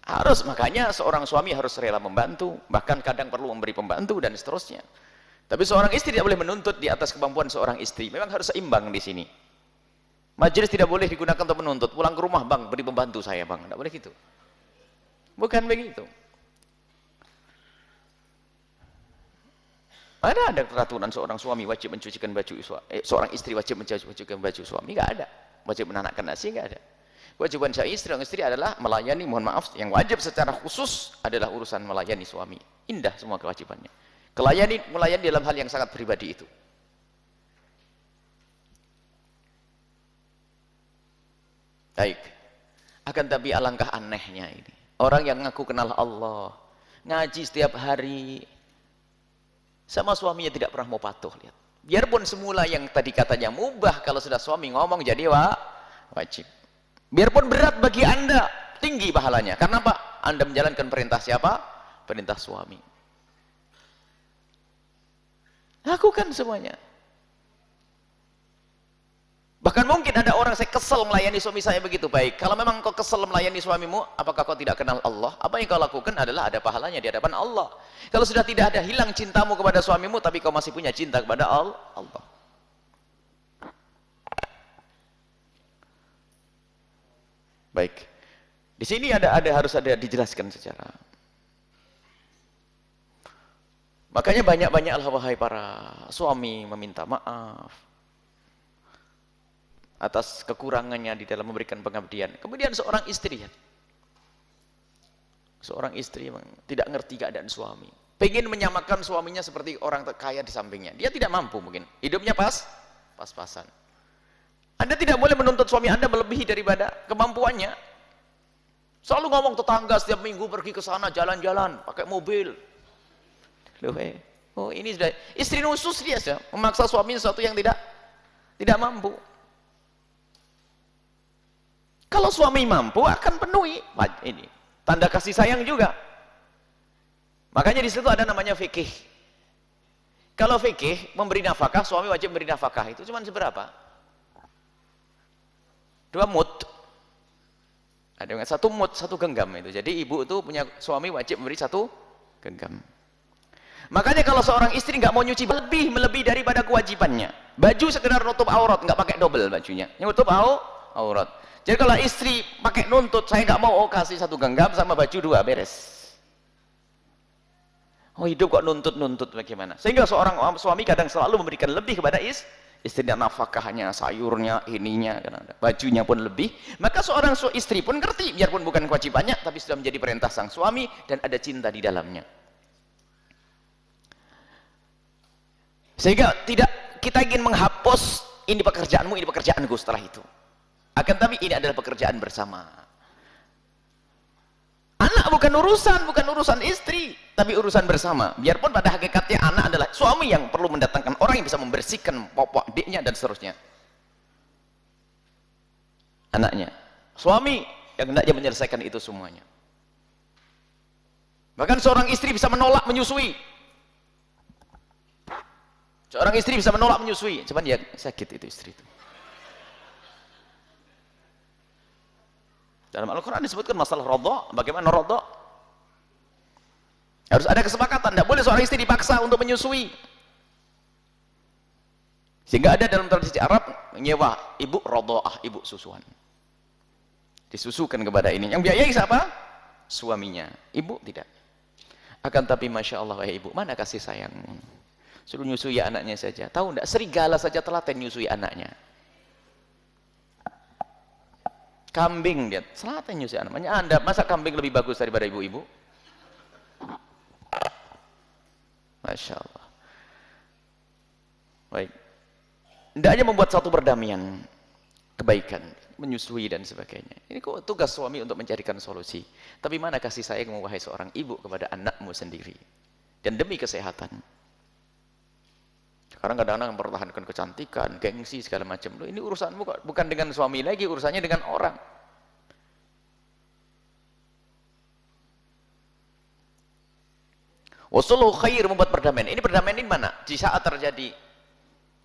Harus, makanya seorang suami harus rela membantu, bahkan kadang perlu memberi pembantu dan seterusnya. Tapi seorang istri tidak boleh menuntut di atas kemampuan seorang istri. Memang harus seimbang di sini. Majelis tidak boleh digunakan untuk menuntut. Pulang ke rumah, bang, beri pembantu saya, bang. Tidak boleh gitu. Bukan begitu. Ada peraturan seorang suami wajib mencucikan baju seorang istri wajib mencucikan baju suami, nggak ada. Wajib menanakkan nasi, nggak ada. Kewajiban seorang istri adalah melayani, mohon maaf, yang wajib secara khusus adalah urusan melayani suami. Indah semua kewajibannya. Melayani dalam hal yang sangat pribadi itu. Baik. Akan tapi alangkah anehnya ini. Orang yang ngaku kenal Allah, ngaji setiap hari, sama suaminya tidak pernah mau patuh. Lihat. Biarpun semula yang tadi katanya mubah, kalau sudah suami ngomong jadi wajib. Biarpun berat bagi anda, tinggi pahalanya. Karena apa? Anda menjalankan perintah siapa? Perintah suami. Lakukan semuanya. Bahkan mungkin ada orang, saya kesel melayani suami saya begitu baik. Kalau memang kau kesel melayani suamimu, apakah kau tidak kenal Allah? Apa yang kau lakukan adalah ada pahalanya di hadapan Allah. Kalau sudah tidak ada hilang cintamu kepada suamimu, tapi kau masih punya cinta kepada Allah. Baik. Di sini harus ada dijelaskan secara. Makanya banyak-banyaklah wahai para suami meminta maaf atas kekurangannya di dalam memberikan pengabdian. Kemudian seorang istri memang tidak ngerti keadaan suami. Pengen menyamakan suaminya seperti orang kaya di sampingnya. Dia tidak mampu mungkin. Hidupnya pas-pasan. Anda tidak boleh menuntut suami Anda melebihi daripada kemampuannya. Selalu ngomong tetangga setiap minggu pergi ke sana jalan-jalan pakai mobil. Loh, oh ini sudah istri nusus dia memaksa suami sesuatu yang tidak mampu. Kalau suami mampu akan penuhi ini tanda kasih sayang juga. Makanya di situ ada namanya fikih. Kalau fikih memberi nafkah, suami wajib memberi nafkah itu cuma seberapa? 2 mud. Ada yang 1 mud, 1 genggam itu. Jadi ibu itu punya suami wajib memberi 1 genggam. Makanya kalau seorang istri nggak mau nyuci melebihi daripada kewajibannya, baju sekedar nutup aurat, nggak pakai double bajunya, nutup aurat. Jadi kalau istri pakai nuntut, saya nggak mau kasih 1 genggam sama baju 2 beres. Oh hidup kok nuntut bagaimana? Sehingga seorang suami kadang selalu memberikan lebih kepada istrinya, nafkahnya, sayurnya, ininya, bajunya pun lebih. Maka seorang istri pun ngerti, biarpun bukan kewajibannya, tapi sudah menjadi perintah sang suami dan ada cinta di dalamnya. Sehingga tidak kita ingin menghapus ini pekerjaanmu, ini pekerjaanku setelah itu. Akan tapi ini adalah pekerjaan bersama. Anak bukan urusan istri, tapi urusan bersama. Biarpun pada hakikatnya anak adalah suami yang perlu mendatangkan orang yang bisa membersihkan popok adiknya dan seterusnya. Anaknya. Suami yang hendaknya menyelesaikan itu semuanya. Bahkan seorang istri bisa menolak menyusui. Seorang istri bisa menolak menyusui, cuman ya sakit itu istri itu. Dalam Al-Quran disebutkan masalah rodha, bagaimana rodha? Harus ada kesepakatan, tidak boleh seorang istri dipaksa untuk menyusui. Sehingga ada dalam tradisi Arab menyewa ibu rodha'ah, ibu susuan. Disusukan kepada ini. Yang biayai siapa? Suaminya. Ibu tidak. Akan tapi Masya Allah, wahai ibu, mana kasih sayangmu? Suruh nyusui anaknya saja. Tahu tidak? Serigala saja telaten nyusui anaknya. Kambing dia telaten nyusui anaknya. Anda masa kambing lebih bagus daripada ibu-ibu? Masya Allah. Baik. Hendaknya membuat satu perdamaian kebaikan. menyusui dan sebagainya. Ini kok tugas suami untuk mencarikan solusi. Tapi mana kasih sayang wahai seorang ibu kepada anakmu sendiri. Dan demi kesehatan. Sekarang kadang-kadang mempertahankan kecantikan, gengsi segala macam. Loh, ini urusanmu kok bukan dengan suami lagi, urusannya dengan orang. Wasuluh khair, membuat perdamaian. Ini perdamaian ini mana? Di saat terjadi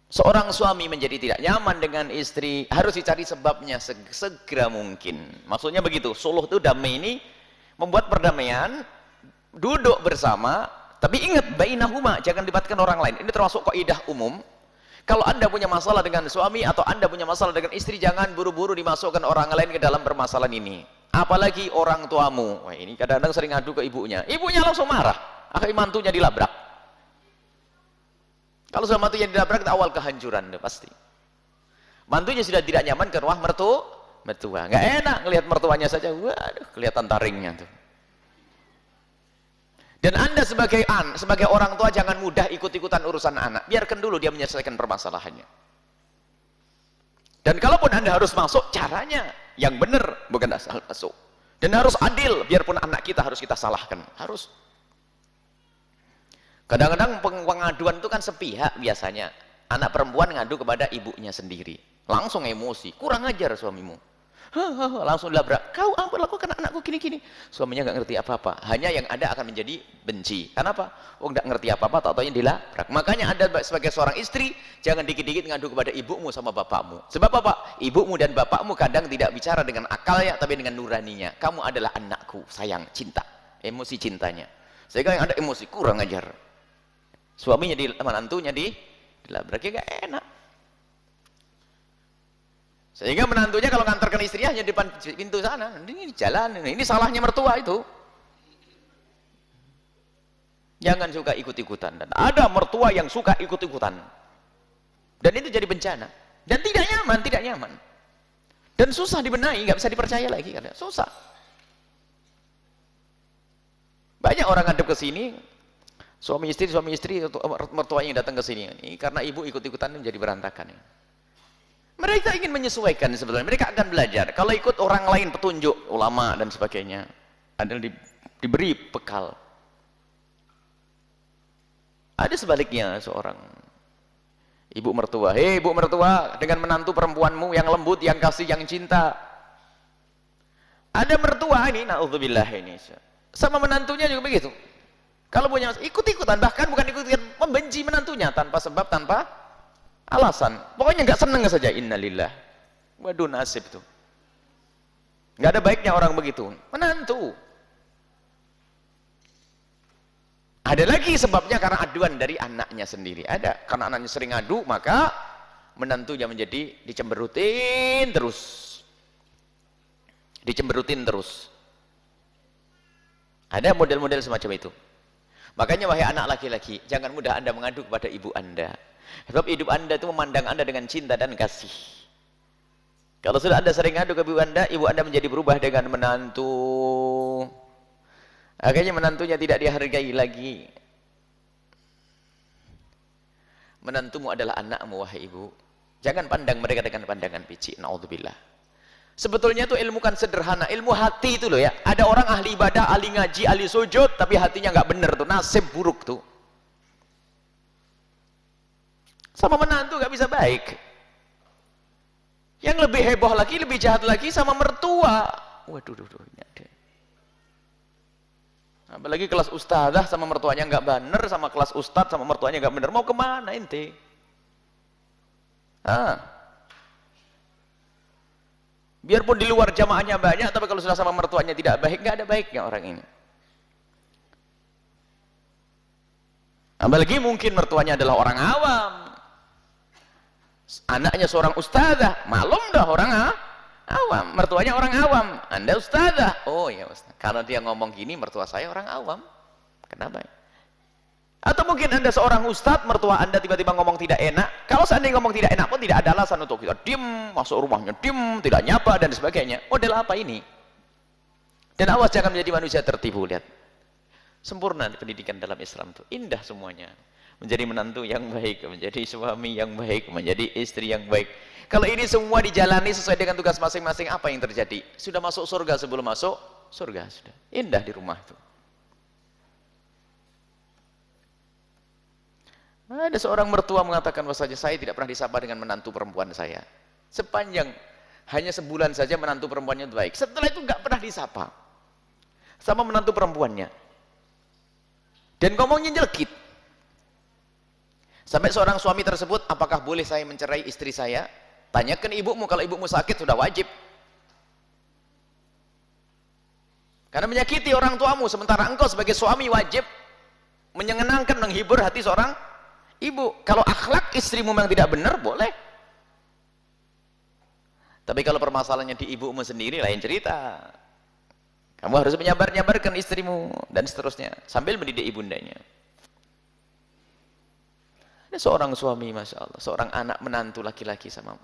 seorang suami menjadi tidak nyaman dengan istri, harus dicari sebabnya segera mungkin. Maksudnya begitu. Suluh itu damai ini membuat perdamaian, duduk bersama. Tapi ingat, bainahuma, jangan libatkan orang lain. Ini termasuk kaidah umum. Kalau Anda punya masalah dengan suami atau Anda punya masalah dengan istri, jangan buru-buru dimasukkan orang lain ke dalam permasalahan ini. Apalagi orang tuamu. Wah, ini kadang-kadang sering ngadu ke ibunya. Ibunya langsung marah. Akhirnya mantunya dilabrak. Kalau sudah mantunya dilabrak, itu awal kehancuran itu pasti. Mantunya sudah tidak nyaman ke rumah mertua. Nggak enak ngelihat mertuanya saja. Waduh, kelihatan taringnya tuh. Dan Anda sebagai orang tua jangan mudah ikut-ikutan urusan anak. Biarkan dulu dia menyelesaikan permasalahannya. Dan kalaupun Anda harus masuk, caranya yang benar, bukan asal masuk. Dan harus adil, biarpun anak kita harus kita salahkan. Harus. Kadang-kadang pengaduan itu kan sepihak biasanya. Anak perempuan ngadu kepada ibunya sendiri. Langsung emosi, kurang ajar suamimu. Langsung dilabrak. Kau apa lakukan anakku gini-gini. Suaminya nggak ngerti apa-apa. Hanya yang ada akan menjadi benci. Kenapa? Oh, nggak ngerti apa-apa, tak-taunya dilabrak. Makanya Anda sebagai seorang istri, jangan dikit-dikit ngadu kepada ibumu sama bapakmu. Sebab apa? Ibumu dan bapakmu kadang tidak bicara dengan akalnya, tapi dengan nuraninya. Kamu adalah anakku, sayang, cinta. Emosi cintanya. Sehingga yang ada emosi, kurang ajar. Suaminya menantunya dilabrak, ya nggak enak. Sehingga menantunya kalau ngantarkan istrinya hanya di depan pintu sana, ini jalan, ini salahnya mertua itu. Jangan suka ikut-ikutan. Dan ada mertua yang suka ikut-ikutan. Dan itu jadi bencana. Dan tidak nyaman. Dan susah dibenahi, nggak bisa dipercaya lagi, karena susah. Banyak orang ngadep ke sini, suami istri, mertuanya yang datang ke sini. Ini karena ibu ikut-ikutan menjadi berantakan. Mereka ingin menyesuaikan sebetulnya. Mereka akan belajar. Kalau ikut orang lain petunjuk, ulama dan sebagainya, adalah diberi bekal. Ada sebaliknya seorang ibu mertua. Hei ibu mertua, dengan menantu perempuanmu yang lembut, yang kasih, yang cinta. Ada mertua ini, na'udzubillah ini. Sama menantunya juga begitu. Kalau punya ikut-ikutan, bahkan bukan ikut-ikutan, membenci menantunya tanpa sebab, tanpa alasan. Pokoknya nggak seneng saja. Innalillah. Waduh, nasib tuh. Nggak ada baiknya orang begitu. Menantu. Ada lagi sebabnya karena aduan dari anaknya sendiri. Ada. Karena anaknya sering adu, maka menantunya menjadi dicemberutin terus. Dicemberutin terus. Ada model-model semacam itu. Makanya wahai anak laki-laki, jangan mudah Anda mengadu kepada ibu Anda. Sebab hidup Anda itu memandang Anda dengan cinta dan kasih. Kalau sudah Anda sering ngadu ke ibu Anda menjadi berubah dengan menantu. Akhirnya menantunya tidak dihargai lagi. Menantumu adalah anakmu, wahai ibu. Jangan pandang mereka dengan pandangan picik. Na'udzubillah. Sebetulnya itu ilmu kan sederhana. Ilmu hati itu loh ya. Ada orang ahli ibadah, ahli ngaji, ahli sujud, tapi hatinya nggak benar tuh. Nasib buruk tuh. Sama menantu gak bisa baik. Yang lebih heboh lagi, lebih jahat lagi sama mertua. Waduh, ini ada. Apalagi kelas ustadzah sama mertuanya nggak bener, sama kelas ustadz sama mertuanya nggak bener. Mau kemana ente? Biarpun di luar jamaahnya banyak, tapi kalau sudah sama mertuanya tidak baik, nggak ada baiknya orang ini. Apalagi mungkin mertuanya adalah orang awam. Anaknya seorang ustazah, malum dah orang awam. Mertuanya orang awam, Anda ustazah. Oh ya ustaz, kalau dia ngomong gini, mertua saya orang awam. Kenapa? Atau mungkin Anda seorang ustaz, mertua Anda tiba-tiba ngomong tidak enak. Kalau seandainya ngomong tidak enak pun tidak ada alasan untuk kita diem, masuk rumahnya diem, tidak nyapa dan sebagainya. Model apa ini? Dan awas jangan menjadi manusia tertipu. Lihat, sempurna pendidikan dalam Islam itu, indah semuanya. Menjadi menantu yang baik, menjadi suami yang baik, menjadi istri yang baik. Kalau ini semua dijalani sesuai dengan tugas masing-masing, apa yang terjadi? Sudah masuk surga sebelum masuk surga, sudah indah di rumah itu. Ada seorang mertua mengatakan bahwasanya saya tidak pernah disapa dengan menantu perempuan saya. Sepanjang hanya sebulan saja menantu perempuannya baik. Setelah itu nggak pernah disapa sama menantu perempuannya. Dan ngomongnya nyelkit. Sampai seorang suami tersebut, apakah boleh saya mencerai istri saya? Tanyakan ibumu, kalau ibumu sakit sudah wajib. Karena menyakiti orang tuamu, sementara engkau sebagai suami wajib menyenangkan, menghibur hati seorang ibu. Kalau akhlak istrimu memang tidak benar, boleh. Tapi kalau permasalahannya di ibumu sendiri, lain cerita. Kamu harus menyabar-nyabarkan istrimu, dan seterusnya, sambil mendidik ibundanya. Ada seorang suami, Masya Allah, seorang anak menantu laki-laki sama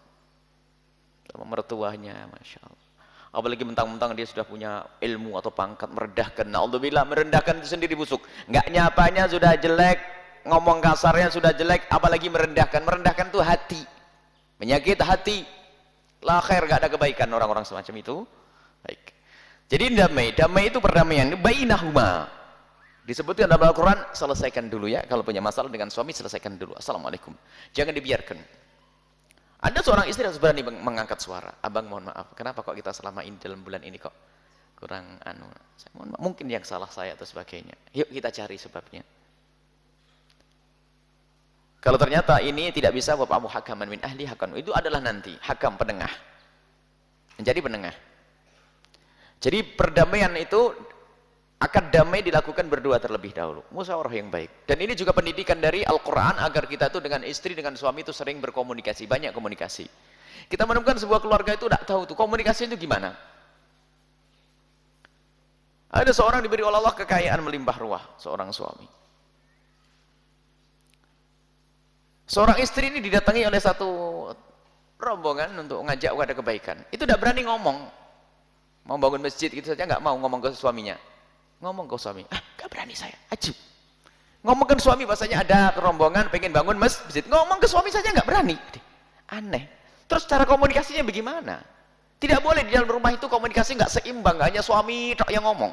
mertuanya, Masya Allah. Apalagi mentang-mentang dia sudah punya ilmu atau pangkat, merendahkan. Na'udzubillah, merendahkan itu sendiri busuk. Nggak nyapanya sudah jelek, ngomong kasarnya sudah jelek, apalagi merendahkan. Merendahkan itu hati, menyakit hati. La khair, nggak ada kebaikan orang-orang semacam itu. Baik. Jadi damai itu perdamaian, bainahuma. Disebutkan dalam Al-Quran, selesaikan dulu ya. Kalau punya masalah dengan suami, selesaikan dulu. Assalamualaikum. Jangan dibiarkan. Ada seorang istri harus berani mengangkat suara. Abang mohon maaf, kenapa kok kita selama ini dalam bulan ini kok kurang saya mohon maaf, mungkin yang salah saya atau sebagainya. Yuk kita cari sebabnya. Kalau ternyata ini tidak bisa, Bapak Abu Hakaman min ahli hakam, itu adalah nanti hakam penengah. Menjadi penengah. Jadi perdamaian itu akan damai dilakukan berdua terlebih dahulu, musyawarah yang baik. Dan ini juga pendidikan dari Al-Quran agar kita tuh dengan istri, dengan suami itu sering berkomunikasi, banyak komunikasi. Kita menemukan sebuah keluarga itu tidak tahu tuh komunikasi itu gimana. Ada seorang diberi oleh Allah kekayaan melimpah ruah, seorang suami. Seorang istri ini didatangi oleh satu rombongan untuk ngajak kepada kebaikan. Itu tidak berani ngomong, mau bangun masjid gitu saja nggak mau ngomong ke suaminya. Ngomong ke suami, gak berani saya, ajib. Ngomong ke suami bahasanya ada rombongan pengen bangun masjid, ngomong ke suami saja gak berani. Aneh. Terus cara komunikasinya bagaimana? Tidak boleh di dalam rumah itu komunikasi gak seimbang, gak hanya suami tok yang ngomong.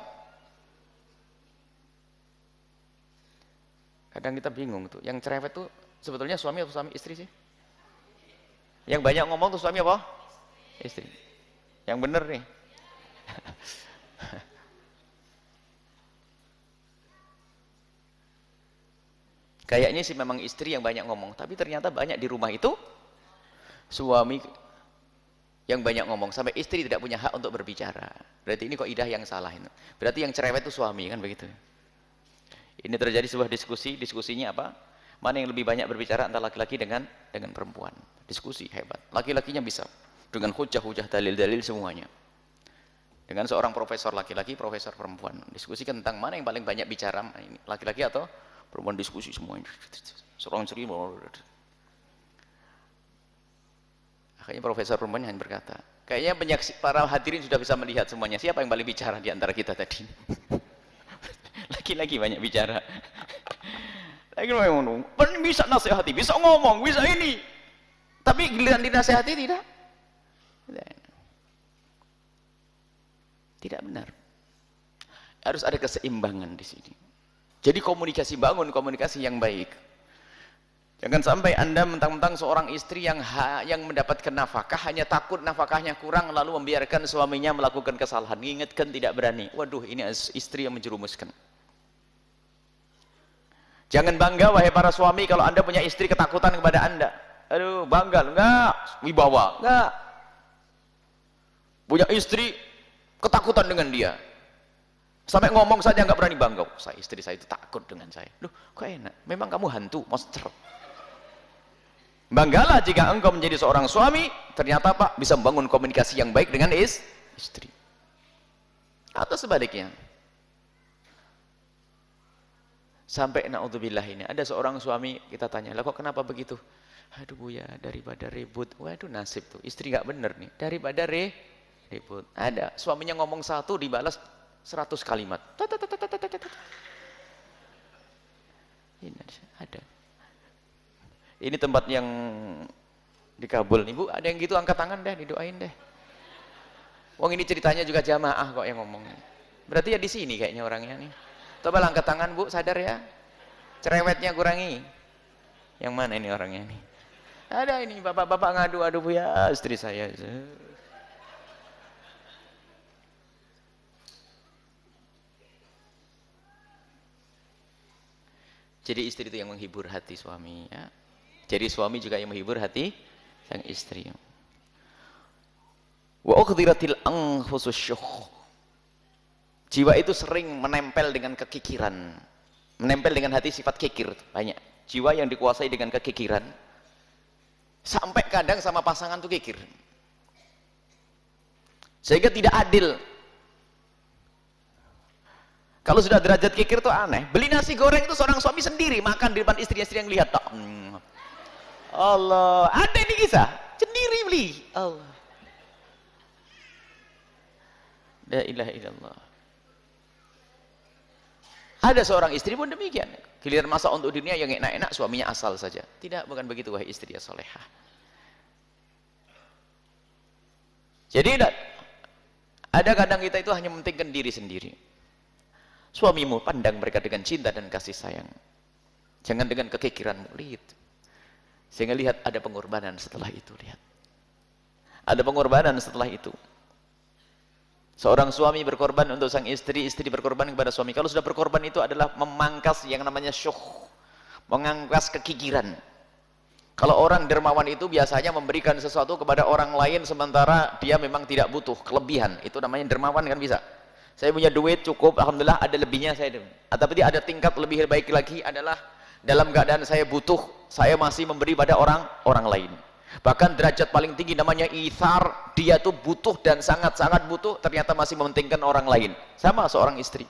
Kadang kita bingung tuh, yang cerewet tuh sebetulnya suami atau suami istri sih? Yang banyak ngomong tuh suami apa? Istri. Yang bener nih. Kayaknya sih memang istri yang banyak ngomong, tapi ternyata banyak di rumah itu suami yang banyak ngomong, sampai istri tidak punya hak untuk berbicara. Berarti ini kok idah yang salah ini. Berarti yang cerewet itu suami, kan begitu. Ini terjadi sebuah diskusinya apa? Mana yang lebih banyak berbicara antara laki-laki dengan perempuan. Diskusi hebat. Laki-lakinya bisa dengan hujah-hujah, dalil-dalil semuanya. Dengan seorang profesor laki-laki, profesor perempuan, diskusikan tentang mana yang paling banyak bicara, ini laki-laki atau perempuan, diskusi semuanya. Seorang istri, akhirnya profesor perempuan hanya berkata, kayaknya penyaksi, para hadirin sudah bisa melihat semuanya, siapa yang paling bicara di antara kita tadi? Laki-laki banyak bicara. Laki-laki ngomong, bisa nasihati, bisa ngomong, bisa ini. Tapi giliran dinasihati tidak. Tidak benar. Harus ada keseimbangan di sini. Jadi komunikasi, bangun komunikasi yang baik. Jangan sampai Anda mentang-mentang seorang istri yang mendapatkan nafkah, hanya takut nafkahnya kurang lalu membiarkan suaminya melakukan kesalahan. Ingatkan tidak berani. Waduh, ini istri yang menjerumuskan. Jangan bangga wahai para suami kalau Anda punya istri ketakutan kepada Anda. Aduh, bangga enggak? Wibawa, enggak? Punya istri ketakutan dengan dia. Sampai ngomong saja nggak berani bangga. Istri saya itu takut dengan saya. Loh, kok enak? Memang kamu hantu, monster. Banggalah jika engkau menjadi seorang suami, ternyata Pak bisa membangun komunikasi yang baik dengan istri. Atau sebaliknya. Sampai na'udzubillah ini, ada seorang suami, kita tanya, lah kok kenapa begitu? Aduh Bu ya, daripada ribut. Waduh nasib tuh, istri nggak bener nih. Daripada ribut. Ada, suaminya ngomong satu, dibalas 100 kalimat. Ini ada. Ini tempat yang Dikabul nih Bu, ada yang gitu angkat tangan deh, didoain deh. Wong ini ceritanya juga jamaah kok yang ngomong. Berarti ya di sini kayaknya orangnya nih. Coba angkat tangan Bu, sadar ya. Cerewetnya kurangi. Yang mana ini orangnya nih? Ada ini bapak-bapak ngadu, aduh Bu ya istri saya. Jadi istri itu yang menghibur hati suami ya. Jadi suami juga yang menghibur hati sang istri. Wa uqdiratil anfusus syuh. Jiwa itu sering menempel dengan kekikiran. Menempel dengan hati sifat kikir banyak. Jiwa yang dikuasai dengan kekikiran. Sampai kadang sama pasangan tuh kikir. Sehingga tidak adil. Kalau sudah derajat kikir tuh aneh. Beli nasi goreng itu seorang suami sendiri makan di depan istri-istri yang lihat tak. Allah, ada ini kisah sendiri beli. Allah. La ilaha illallah. Ada seorang istri pun demikian. Giliran masak untuk dunia yang enak-enak suaminya asal saja. Tidak, bukan begitu wahai istri ya solehah. Jadi ada kadang kita itu hanya mementingkan diri sendiri. Suamimu pandang mereka dengan cinta dan kasih sayang. Jangan dengan kekikiranmu. Lihat. Sehingga lihat ada pengorbanan setelah itu. Lihat. Ada pengorbanan setelah itu. Seorang suami berkorban untuk sang istri, istri berkorban kepada suami. Kalau sudah berkorban itu adalah memangkas yang namanya syuh. Mengangkas kekikiran. Kalau orang dermawan itu biasanya memberikan sesuatu kepada orang lain sementara dia memang tidak butuh, kelebihan. Itu namanya dermawan kan bisa. Saya punya duit cukup, alhamdulillah ada lebihnya saya. Tapi ada tingkat lebih baik lagi adalah dalam keadaan saya butuh, saya masih memberi pada orang lain. Bahkan derajat paling tinggi namanya ithar, dia tuh butuh dan sangat-sangat butuh, ternyata masih mementingkan orang lain. Sama seorang istri.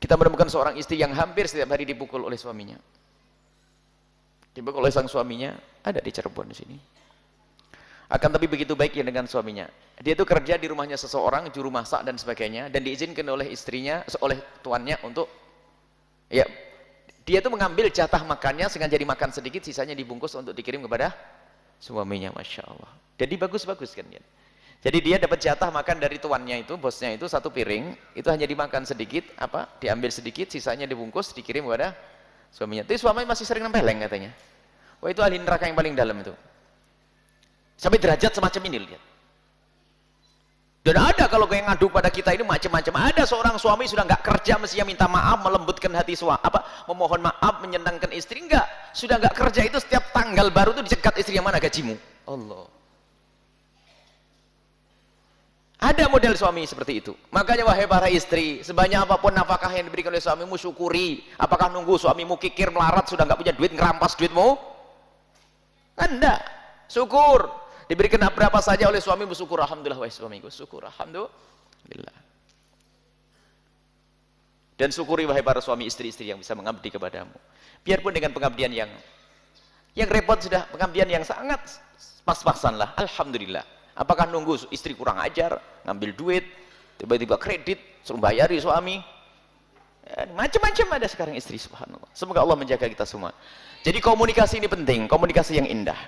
Kita menemukan seorang istri yang hampir setiap hari dipukul oleh suaminya. Dipukul oleh sang suaminya, ada di Cirebon di sini. Akan tapi begitu baiknya dengan suaminya. Dia itu kerja di rumahnya seseorang, juru masak dan sebagainya, dan diizinkan oleh istrinya, oleh tuannya untuk, ya, dia itu mengambil jatah makannya, sengaja dimakan sedikit, sisanya dibungkus untuk dikirim kepada suaminya, masya Allah. Jadi bagus-bagus kan ya. Jadi dia dapat jatah makan dari tuannya itu, bosnya itu satu piring, itu hanya dimakan sedikit, diambil sedikit, sisanya dibungkus, dikirim kepada suaminya. Tapi suaminya masih sering nempeleng katanya. Wah itu ahli neraka yang paling dalam itu. Sampai derajat semacam ini lihat. Dan ada kalau yang ngadu pada kita ini macam-macam. Ada seorang suami sudah nggak kerja mestinya minta maaf, melembutkan hati memohon maaf, menyenangkan istri, enggak. Sudah nggak kerja itu setiap tanggal baru itu dicegat istri, yang mana gajimu? Allah. Ada model suami seperti itu. Makanya wahai para istri, sebanyak apapun nafkah yang diberikan oleh suamimu, syukuri. Apakah nunggu suamimu kikir melarat sudah nggak punya duit ngerampas duitmu? Anda syukur. Diberikan berapa saja oleh suamimu, syukur alhamdulillah wahai suamiku, syukur alhamdulillah. Dan syukuri wahai para suami istri-istri yang bisa mengabdi kepadamu. Biarpun dengan pengabdian yang repot sudah, pengabdian yang sangat pas-pasan lah, alhamdulillah. Apakah nunggu istri kurang ajar, ngambil duit, tiba-tiba kredit, suruh bayari suami. Ya, macam-macam ada sekarang istri, subhanallah. Semoga Allah menjaga kita semua. Jadi komunikasi ini penting, komunikasi yang indah.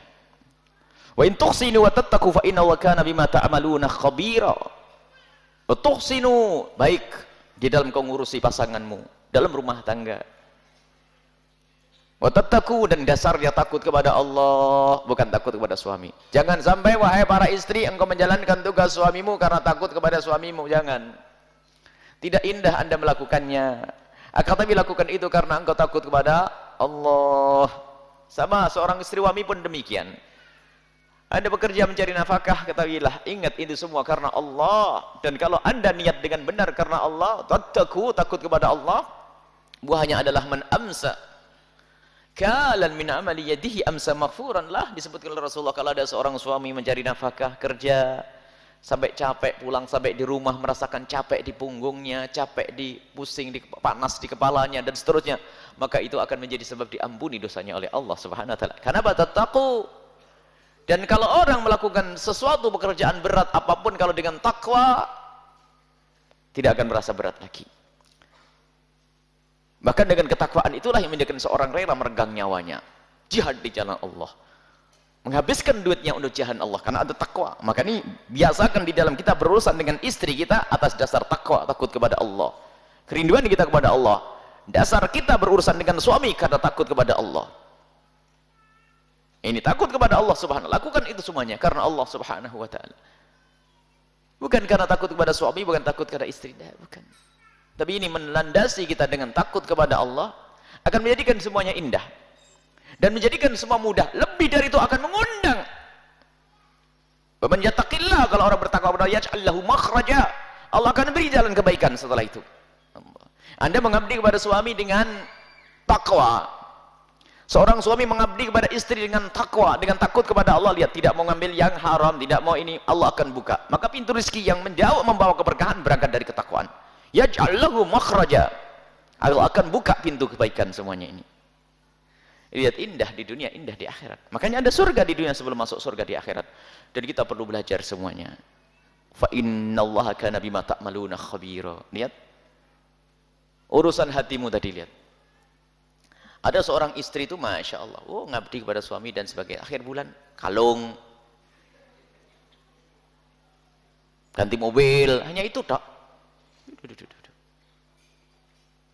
Wa in tuhsinu wa tattaqu fa innahu kana bima ta'maluna khabira. Wa tuhsinu, baik di dalam kau ngurusi pasanganmu, dalam rumah tangga. Wa tattaqu, dan dasarnya takut kepada Allah, bukan takut kepada suami. Jangan sampai wahai para istri engkau menjalankan tugas suamimu karena takut kepada suamimu, jangan. Tidak indah Anda melakukannya. Akan tapi lakukan itu karena engkau takut kepada Allah. Sama seorang istri suami pun demikian. Anda bekerja mencari nafkah, ketahuilah, ingat itu semua karena Allah. Dan kalau Anda niat dengan benar karena Allah, tattaqu, takut kepada Allah, buahnya adalah man amsa kalan min amali yadihi amsa maghfuran lah. Disebutkan oleh Rasulullah, kalau ada seorang suami mencari nafkah, kerja sampai capek, pulang sampai di rumah merasakan capek di punggungnya, capek di pusing, panas di kepalanya dan seterusnya, maka itu akan menjadi sebab diampuni dosanya oleh Allah Subhanahu wa taala. Kenapa? Tattaqu. Dan kalau orang melakukan sesuatu pekerjaan berat apapun, kalau dengan takwa tidak akan merasa berat lagi. Bahkan dengan ketakwaan itulah yang menjadikan seorang rela meregang nyawanya, jihad di jalan Allah. menghabiskan duitnya untuk jalan Allah karena ada takwa. Maka ini biasakan di dalam kita berurusan dengan istri kita atas dasar takwa, takut kepada Allah. Kerinduan kita kepada Allah. Dasar kita berurusan dengan suami karena takut kepada Allah. Ini takut kepada Allah Subhanahu wa ta'ala. Lakukan itu semuanya karena Allah Subhanahu wa ta'ala. Bukan karena takut kepada suami, bukan takut kepada istri, bukan. Tapi ini melandasi kita dengan takut kepada Allah akan menjadikan semuanya indah. Dan menjadikan semua mudah. Lebih dari itu akan mengundang. Waman yattaqillah, kalau orang bertakwa kepada Allah, yaj'al lahu makhraja. Allah akan beri jalan kebaikan setelah itu. Anda mengabdi kepada suami dengan takwa. Seorang suami mengabdi kepada istri dengan takwa, dengan takut kepada Allah. Lihat, tidak mau ngambil yang haram, tidak mau ini, Allah akan buka. Maka pintu rezeki yang menjauh membawa keberkahan berangkat dari ketakwaan. Yaj'al lahu makhraja. Allah akan buka pintu kebaikan semuanya ini. Lihat, indah di dunia, indah di akhirat. Makanya ada surga di dunia sebelum masuk surga di akhirat. Dan kita perlu belajar semuanya. Fa innallaha kana bima ta'maluna khabira. Lihat. Urusan hatimu tadi, lihat. Ada seorang istri itu, Masya Allah, ngabdi kepada suami dan sebagai akhir bulan, kalung, ganti mobil, hanya itu tak.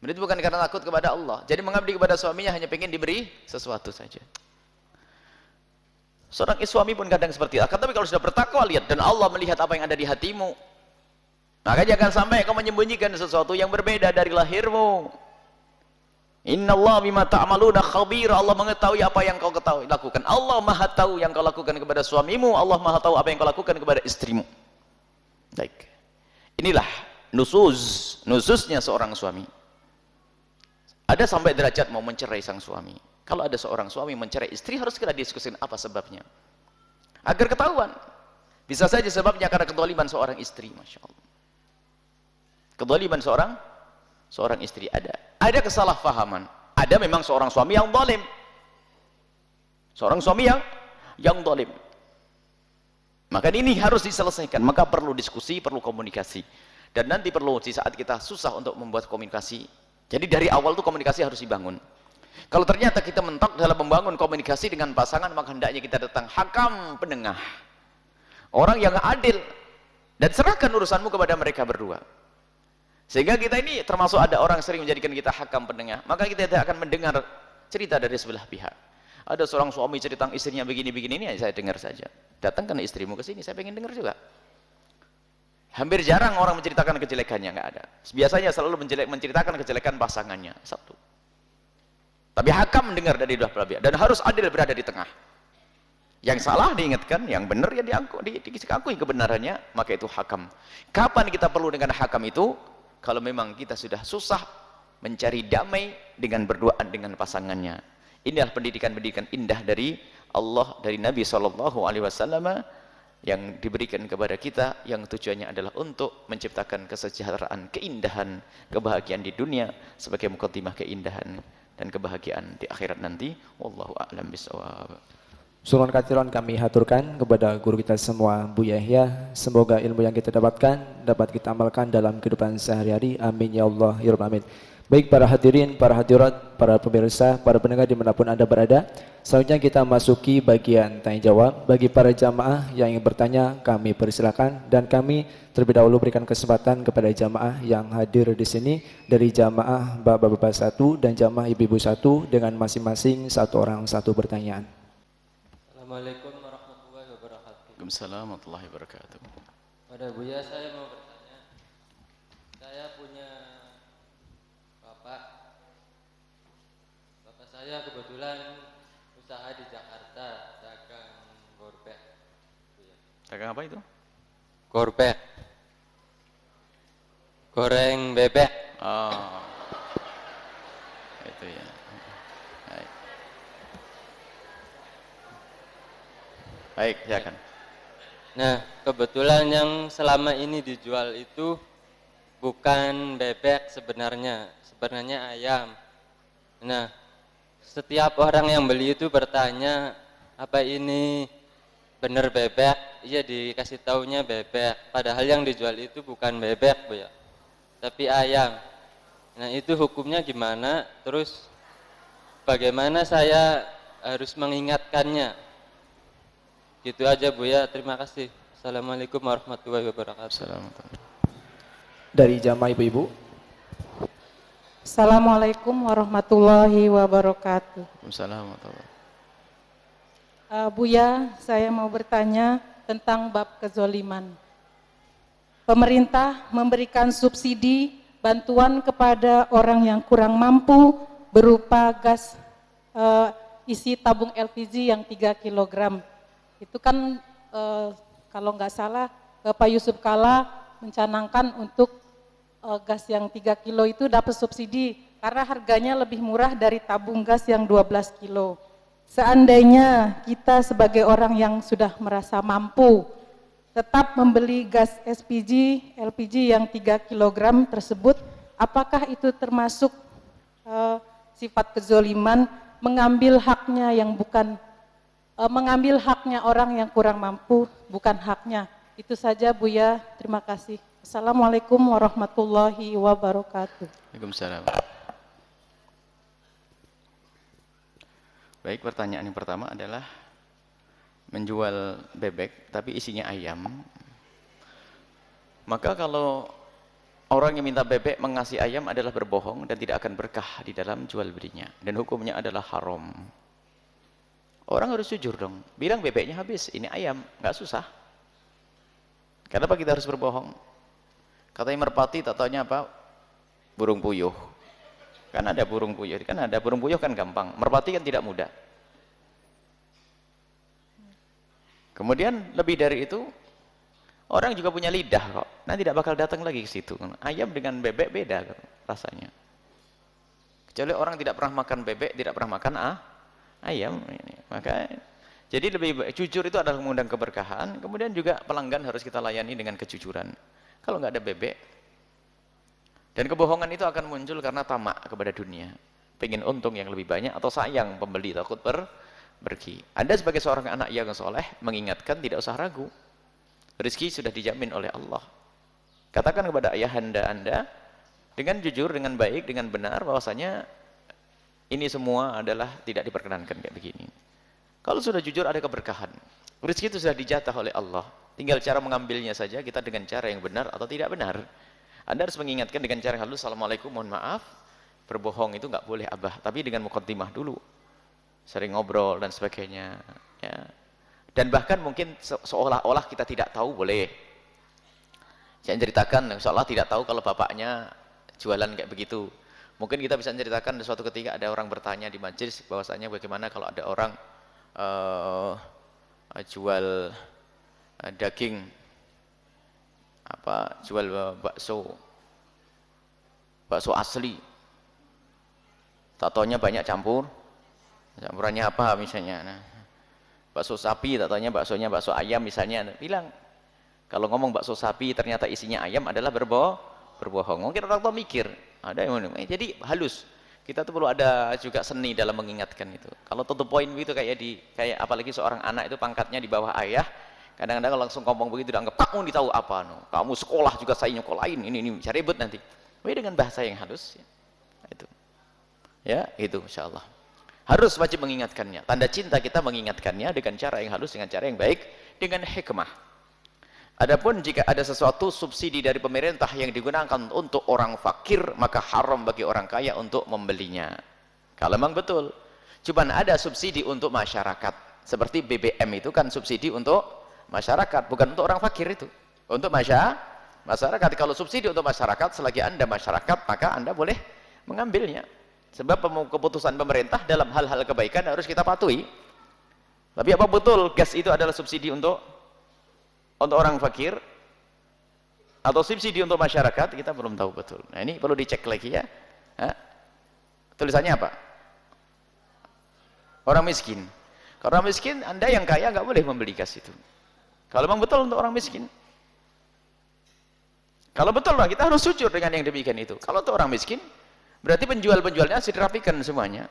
Itu bukan karena takut kepada Allah. Jadi mengabdi kepada suaminya hanya pengen diberi sesuatu saja. Seorang suami pun kadang seperti itu. Tapi kalau sudah bertakwa, lihat, dan Allah melihat apa yang ada di hatimu. Maka jangan sampai kau menyembunyikan sesuatu yang berbeda dari lahirmu. Innallaha bima ta'maluna khabir. Allah mengetahui apa yang kau lakukan. Allah Maha tahu yang kau lakukan kepada suamimu. Allah Maha tahu apa yang kau lakukan kepada istrimu. Baik. Inilah nususnya seorang suami. Ada sampai derajat mau mencerai sang suami. Kalau ada seorang suami mencerai istri, harus kita diskusikan apa sebabnya. Agar ketahuan. Bisa saja sebabnya karena kedoliman seorang istri. Masya Allah. Kedoliman seorang istri ada. Ada kesalahpahaman. Ada memang seorang suami yang zalim. Seorang suami yang zalim. Maka ini harus diselesaikan. Maka perlu diskusi, perlu komunikasi. Dan nanti perlu di saat kita susah untuk membuat komunikasi. Jadi dari awal itu komunikasi harus dibangun. Kalau ternyata kita mentok dalam membangun komunikasi dengan pasangan, maka hendaknya kita datang hakam penengah. Orang yang adil. Dan serahkan urusanmu kepada mereka berdua. Sehingga kita ini termasuk ada orang sering menjadikan kita hakam penengah. Maka kita tidak akan mendengar cerita dari sebelah pihak. Ada seorang suami cerita istrinya begini-begini, ini saya dengar saja. Datangkan istrimu ke sini, saya pengen dengar juga. Hampir jarang orang menceritakan kejelekannya, nggak ada. Biasanya selalu menceritakan kejelekan pasangannya. Satu. Tapi hakam mendengar dari dua belah pihak dan harus adil berada di tengah. Yang salah diingatkan, yang benar ya diakui kebenarannya, maka itu hakam. Kapan kita perlu dengan hakam itu? Kalau memang kita sudah susah mencari damai dengan berduaan dengan pasangannya. Inilah pendidikan-pendidikan indah dari Allah, dari Nabi SAW yang diberikan kepada kita, yang tujuannya adalah untuk menciptakan kesejahteraan, keindahan, kebahagiaan di dunia sebagai mukaddimah keindahan dan kebahagiaan di akhirat nanti. Wallahu a'lam bishawab. Surun katiran kami haturkan kepada guru kita semua, Bu Yahya. Semoga ilmu yang kita dapatkan dapat kita amalkan dalam kehidupan sehari-hari. Amin ya Allah ya Rabbal alamin. Baik para hadirin, para hadirat, para pemirsa, para pendengar dimanapun Anda berada, selanjutnya kita masuki bagian tanya jawab. Bagi para jamaah yang ingin bertanya, kami persilakan, dan kami terlebih dahulu berikan kesempatan kepada jamaah yang hadir di sini, dari jamaah bapak-bapak satu dan jamaah ibu-ibu satu, dengan masing-masing satu orang satu pertanyaan. Assalamualaikum warahmatullahi wabarakatuh. Waalaikumsalam warahmatullahi wabarakatuh. Pada Buya, saya mau bertanya. Saya punya bapak saya kebetulan usaha di Jakarta, dagang gorbek. Dagang apa itu? Gorbek, goreng bebek. Oh, itu ya. Baik, baik, silakan. Nah, kebetulan yang selama ini dijual itu bukan bebek sebenarnya ayam. Nah, setiap orang yang beli itu bertanya, apa ini benar bebek? Iya, dikasih taunya bebek. Padahal yang dijual itu bukan bebek, Bu ya, tapi ayam. Nah, itu hukumnya gimana? Terus bagaimana saya harus mengingatkannya? Gitu aja Buya, terima kasih. Assalamualaikum warahmatullahi wabarakatuh. Assalamualaikum. Dari jamaah ibu-ibu. Assalamualaikum warahmatullahi wabarakatuh. Assalamualaikum. Buya, saya mau bertanya tentang bab kezoliman. Pemerintah memberikan subsidi bantuan kepada orang yang kurang mampu berupa gas isi tabung LPG yang 3 kg. Itu kan kalau nggak salah Bapak Yusuf Kalla mencanangkan untuk gas yang 3 kilo itu dapat subsidi karena harganya lebih murah dari tabung gas yang 12 kilo. Seandainya kita sebagai orang yang sudah merasa mampu tetap membeli gas LPG yang 3 kg tersebut, apakah itu termasuk sifat kezoliman, mengambil haknya yang bukan mengambil haknya orang yang kurang mampu, bukan haknya. Itu saja Buya, terima kasih. Assalamualaikum warahmatullahi wabarakatuh. Waalaikumsalam. Baik, pertanyaan yang pertama adalah menjual bebek tapi isinya ayam. Maka kalau orang yang minta bebek mengasih ayam adalah berbohong dan tidak akan berkah di dalam jual belinya, dan hukumnya adalah haram. Orang harus jujur dong, bilang bebeknya habis, ini ayam, nggak susah. Kenapa kita harus berbohong? Katanya merpati, tak taunya apa? Burung puyuh. Kan ada burung puyuh, kan gampang. Merpati kan tidak mudah. Kemudian lebih dari itu, orang juga punya lidah kok. Nah tidak bakal datang lagi ke situ. Ayam dengan bebek beda rasanya. Kecuali orang tidak pernah makan bebek, tidak pernah makan ayam. Maka jadi lebih baik, jujur itu adalah mengundang keberkahan. Kemudian juga pelanggan harus kita layani dengan kejujuran. Kalau nggak ada bebek, dan kebohongan itu akan muncul karena tamak kepada dunia, pengen untung yang lebih banyak, atau sayang pembeli takut pergi. Anda sebagai seorang anak yang soleh mengingatkan, tidak usah ragu, rezeki sudah dijamin oleh Allah. Katakan kepada ayahanda Anda dengan jujur, dengan baik, dengan benar, bahwasanya ini semua adalah tidak diperkenankan kayak begini. Kalau sudah jujur ada keberkahan. Rezeki itu sudah dijatah oleh Allah. Tinggal cara mengambilnya saja kita dengan cara yang benar atau tidak benar. Anda harus mengingatkan dengan cara halus, assalamualaikum, mohon maaf, berbohong itu nggak boleh abah, tapi dengan muqaddimah dulu. Sering ngobrol dan sebagainya. Ya. Dan bahkan mungkin seolah-olah kita tidak tahu boleh. Saya ceritakan, seolah tidak tahu kalau bapaknya jualan kayak begitu. Mungkin kita bisa menceritakan suatu ketika ada orang bertanya di majelis bahwasanya bagaimana kalau ada orang jual daging, jual bakso asli, tak taunya banyak campurannya apa misalnya. Nah, bakso sapi, tak taunya baksonya bakso ayam misalnya. Bilang kalau ngomong bakso sapi ternyata isinya ayam adalah berbohong. Mungkin orang tua mikir, ada yang jadi halus. Kita tuh perlu ada juga seni dalam mengingatkan itu. Kalau tutup poin begitu kayak apalagi seorang anak itu pangkatnya di bawah ayah, kadang-kadang kalau langsung ngomong begitu dianggap kamu tahu apa, kamu sekolah juga saya nyekolahin, ini cari ribut nanti. Tapi dengan bahasa yang halus, itu insyaallah. Harus wajib mengingatkannya. Tanda cinta kita mengingatkannya dengan cara yang halus, dengan cara yang baik, dengan hikmah. Adapun jika ada sesuatu subsidi dari pemerintah yang digunakan untuk orang fakir, maka haram bagi orang kaya untuk membelinya. Kalau memang betul. Cuman ada subsidi untuk masyarakat. Seperti BBM itu kan subsidi untuk masyarakat, bukan untuk orang fakir itu. Untuk masyarakat. Kalau subsidi untuk masyarakat, selagi Anda masyarakat, maka Anda boleh mengambilnya. Sebab keputusan pemerintah dalam hal-hal kebaikan harus kita patuhi. Tapi apa betul gas itu adalah subsidi untuk orang fakir atau subsidi untuk masyarakat? Kita belum tahu betul. Nah ini perlu dicek lagi ya. Tulisannya apa? Orang miskin. Kalau orang miskin, Anda yang kaya nggak boleh membeli gas itu. Kalau memang betul untuk orang miskin. Kalau betul lah, kita harus jujur dengan yang demikian itu. Kalau untuk orang miskin, berarti penjualnya harus dirapikan semuanya.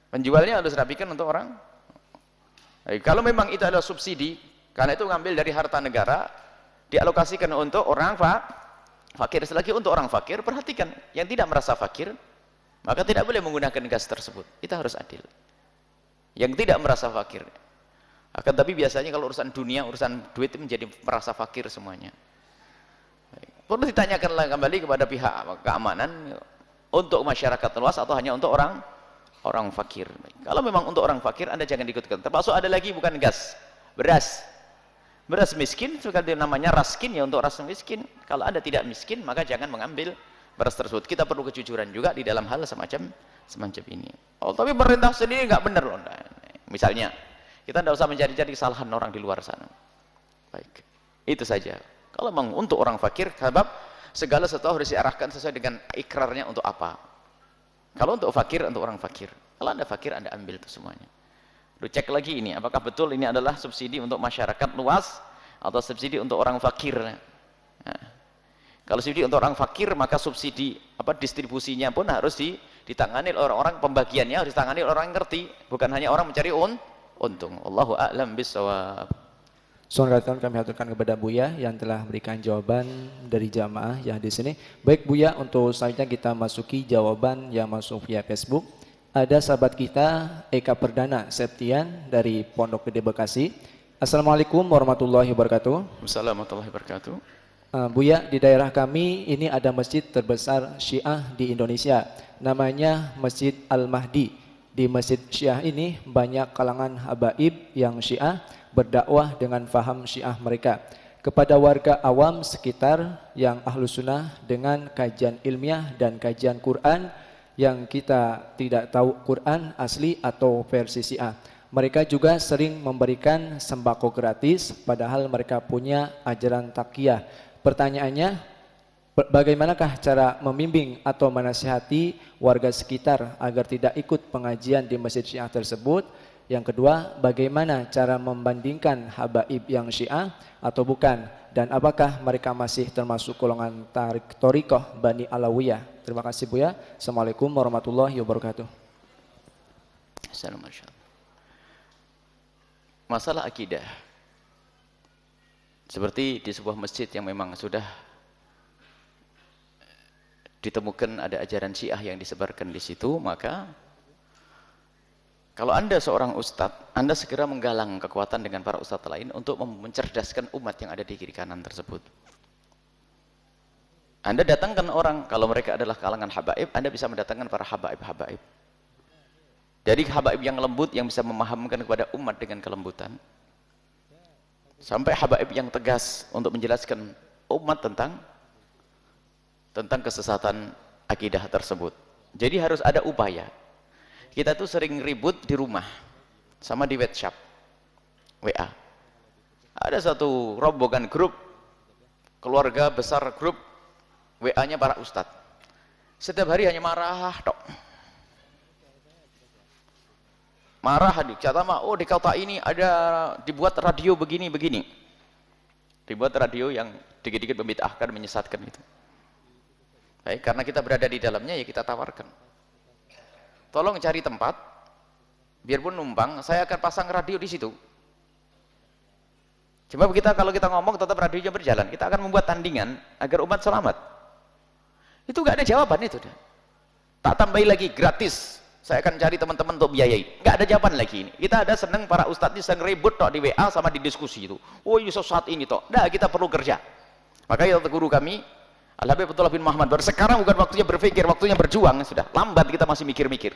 Penjualnya harus dirapikan untuk orang. Kalau memang itu adalah subsidi, karena itu ngambil dari harta negara, dialokasikan untuk orang fakir. Selagi untuk orang fakir, perhatikan, yang tidak merasa fakir, maka tidak boleh menggunakan gas tersebut. Kita harus adil. Yang tidak merasa fakir, Akan tapi biasanya kalau urusan dunia, urusan duit itu menjadi merasa fakir semuanya. Perlu ditanyakanlah kembali kepada pihak keamanan, untuk masyarakat luas atau hanya untuk orang fakir. Kalau memang untuk orang fakir, Anda jangan ikutkan. Termasuk ada lagi bukan gas, beras. Beras miskin, seperti namanya raskin, ya untuk ras miskin. Kalau Anda tidak miskin, maka jangan mengambil beras tersebut. Kita perlu kejujuran juga di dalam hal semacam ini. Oh, tapi pemerintah sendiri nggak benar loh. Misalnya, kita tidak usah mencari-cari kesalahan orang di luar sana. Baik, itu saja. Kalau memang untuk orang fakir, sebab segala sesuatu harus diarahkan sesuai dengan ikrarnya untuk apa. Kalau untuk fakir, untuk orang fakir. Kalau Anda fakir, Anda ambil itu semuanya. Lu cek lagi ini, apakah betul ini adalah subsidi untuk masyarakat luas atau subsidi untuk orang fakir. Nah, kalau subsidi untuk orang fakir, maka subsidi distribusinya pun harus ditangani oleh orang-orang, pembagiannya harus ditangani oleh orang yang ngerti, bukan hanya orang mencari untung. Allahu a'lam bishawab. Assalamualaikum, kami haturkan kepada Buya yang telah memberikan jawaban dari jamaah yang di sini. Baik Buya, untuk selanjutnya kita masuki jawaban yang masuk via Facebook. Ada sahabat kita Eka Perdana Septian dari Pondok Gede Bekasi. Assalamualaikum warahmatullahi wabarakatuh. Assalamualaikum warahmatullahi wabarakatuh. Buya, di daerah kami ini ada masjid terbesar Syiah di Indonesia, namanya Masjid Al-Mahdi. Di masjid Syiah ini banyak kalangan habaib yang Syiah berdakwah dengan faham Syiah mereka kepada warga awam sekitar yang ahlu sunnah dengan kajian ilmiah dan kajian Quran yang kita tidak tahu Quran asli atau versi Syiah. Mereka juga sering memberikan sembako gratis padahal mereka punya ajaran taqiyah. Pertanyaannya, bagaimanakah cara membimbing atau menasihati warga sekitar agar tidak ikut pengajian di masjid Syiah tersebut? Yang kedua, bagaimana cara membandingkan habaib yang Syiah atau bukan? Dan apakah mereka masih termasuk golongan Thariqah Bani Alawiyah? Terima kasih Buya. Assalamualaikum warahmatullahi wabarakatuh. Assalamualaikum. Masalah akidah, seperti di sebuah masjid yang memang sudah ditemukan ada ajaran Syiah yang disebarkan di situ, maka kalau Anda seorang ustadz, Anda segera menggalang kekuatan dengan para ustadz lain untuk mencerdaskan umat yang ada di kiri kanan tersebut. Anda datangkan orang, kalau mereka adalah kalangan habaib, Anda bisa mendatangkan para habaib-habaib. Jadi habaib yang lembut, yang bisa memahamkan kepada umat dengan kelembutan. Sampai habaib yang tegas untuk menjelaskan umat tentang kesesatan akidah tersebut. Jadi harus ada upaya. Kita tuh sering ribut di rumah sama di WhatsApp, WA. Ada satu rombongan grup keluarga besar, grup WA-nya para ustadz. Setiap hari hanya marah tok. Marah dikata di kota ini ada dibuat radio begini-begini. Dibuat radio yang dikit-dikit membid'ahkan, menyesatkan itu. Baik, karena kita berada di dalamnya ya kita tawarkan. Tolong cari tempat, biarpun numpang, saya akan pasang radio di situ. Cuma kita kalau kita ngomong tetap radionya berjalan, kita akan membuat tandingan agar umat selamat. Itu nggak ada jawaban itu. Tak tambahi lagi gratis. Saya akan cari teman-teman untuk biayai. Nggak ada jawaban lagi ini. Kita ada seneng para ustadz ini seneng ribut tok di WA sama di diskusi itu. Oh ini saat ini tok. Nah kita perlu kerja. Maka kata guru kami, Al-Habib Abdullah bin Muhammad, baru sekarang bukan waktunya berpikir, waktunya berjuang. Sudah lambat kita masih mikir-mikir.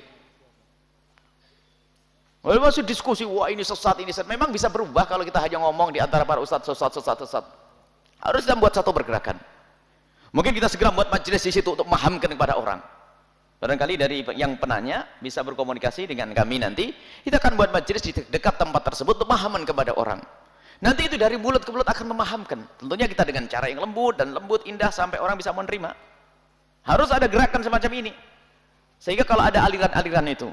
Masih diskusi, wah ini sesat, ini sesat. Memang bisa berubah kalau kita hanya ngomong di antara para ustadz sesat. Harus kita buat satu pergerakan. Mungkin kita segera buat majelis di situ untuk memahamkan kepada orang. Barangkali dari yang penanya bisa berkomunikasi dengan kami nanti, kita akan buat majelis di dekat tempat tersebut untuk pemahaman kepada orang. Nanti itu dari mulut ke mulut akan memahamkan. Tentunya kita dengan cara yang lembut dan lembut, indah sampai orang bisa menerima. Harus ada gerakan semacam ini. Sehingga kalau ada aliran-aliran itu,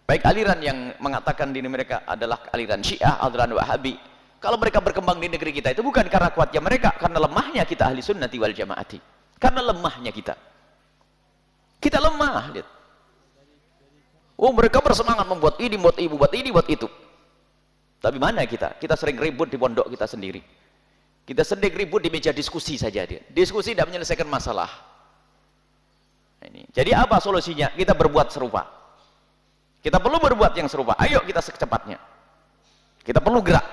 baik aliran yang mengatakan diri mereka adalah aliran Syiah, aliran Wahabi, kalau mereka berkembang di negeri kita itu bukan karena kuatnya mereka, karena lemahnya kita ahli sunnati wal jamaati. Karena lemahnya kita. Kita lemah, lihat. Oh, mereka bersemangat membuat ini, buat ibu, buat ini, buat itu. Tapi mana kita? Kita sering ribut di pondok kita sendiri. Kita sering ribut di meja diskusi saja dia. Diskusi tidak menyelesaikan masalah. Ini. Jadi apa solusinya? Kita berbuat serupa. Kita perlu berbuat yang serupa. Ayo kita secepatnya. Kita perlu gerak.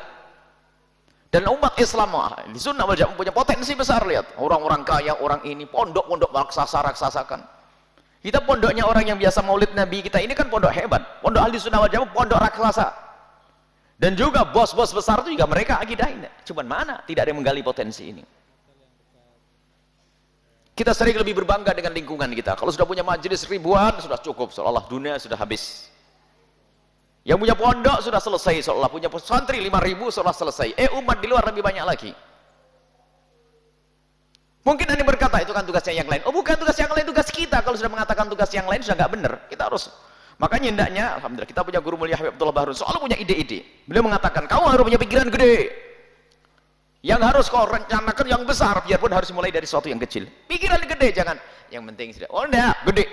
Dan umat Islam di sunnah wal jamaah punya potensi besar. Lihat orang-orang kaya, orang ini pondok-pondok raksasa-raksasakan. Kita pondoknya orang yang biasa maulid Nabi, kita ini kan pondok hebat. Pondok ahli sunnah wal jamaah pondok raksasa. Dan juga bos-bos besar itu juga mereka akidah ini. Cuman mana tidak ada yang menggali potensi ini. Kita sering lebih berbangga dengan lingkungan kita. Kalau sudah punya majelis ribuan sudah cukup, seolah-olah dunia sudah habis. Yang punya pondok sudah selesai, seolah punya santri 5.000 seolah selesai. Umat di luar lebih banyak lagi. Mungkin ada yang berkata itu kan tugasnya yang lain. Oh bukan tugas yang lain, tugas kita. Kalau sudah mengatakan tugas yang lain sudah nggak benar. Kita harus, makanya hendaknya, alhamdulillah kita punya guru mulia Habib Abdullah Bahrun, selalu punya ide-ide. Beliau mengatakan kamu harus punya pikiran gede. Yang harus kau rencanakan yang besar, biarpun harus mulai dari sesuatu yang kecil. Pikiran gede, jangan yang penting sudah. Oh enggak, gede.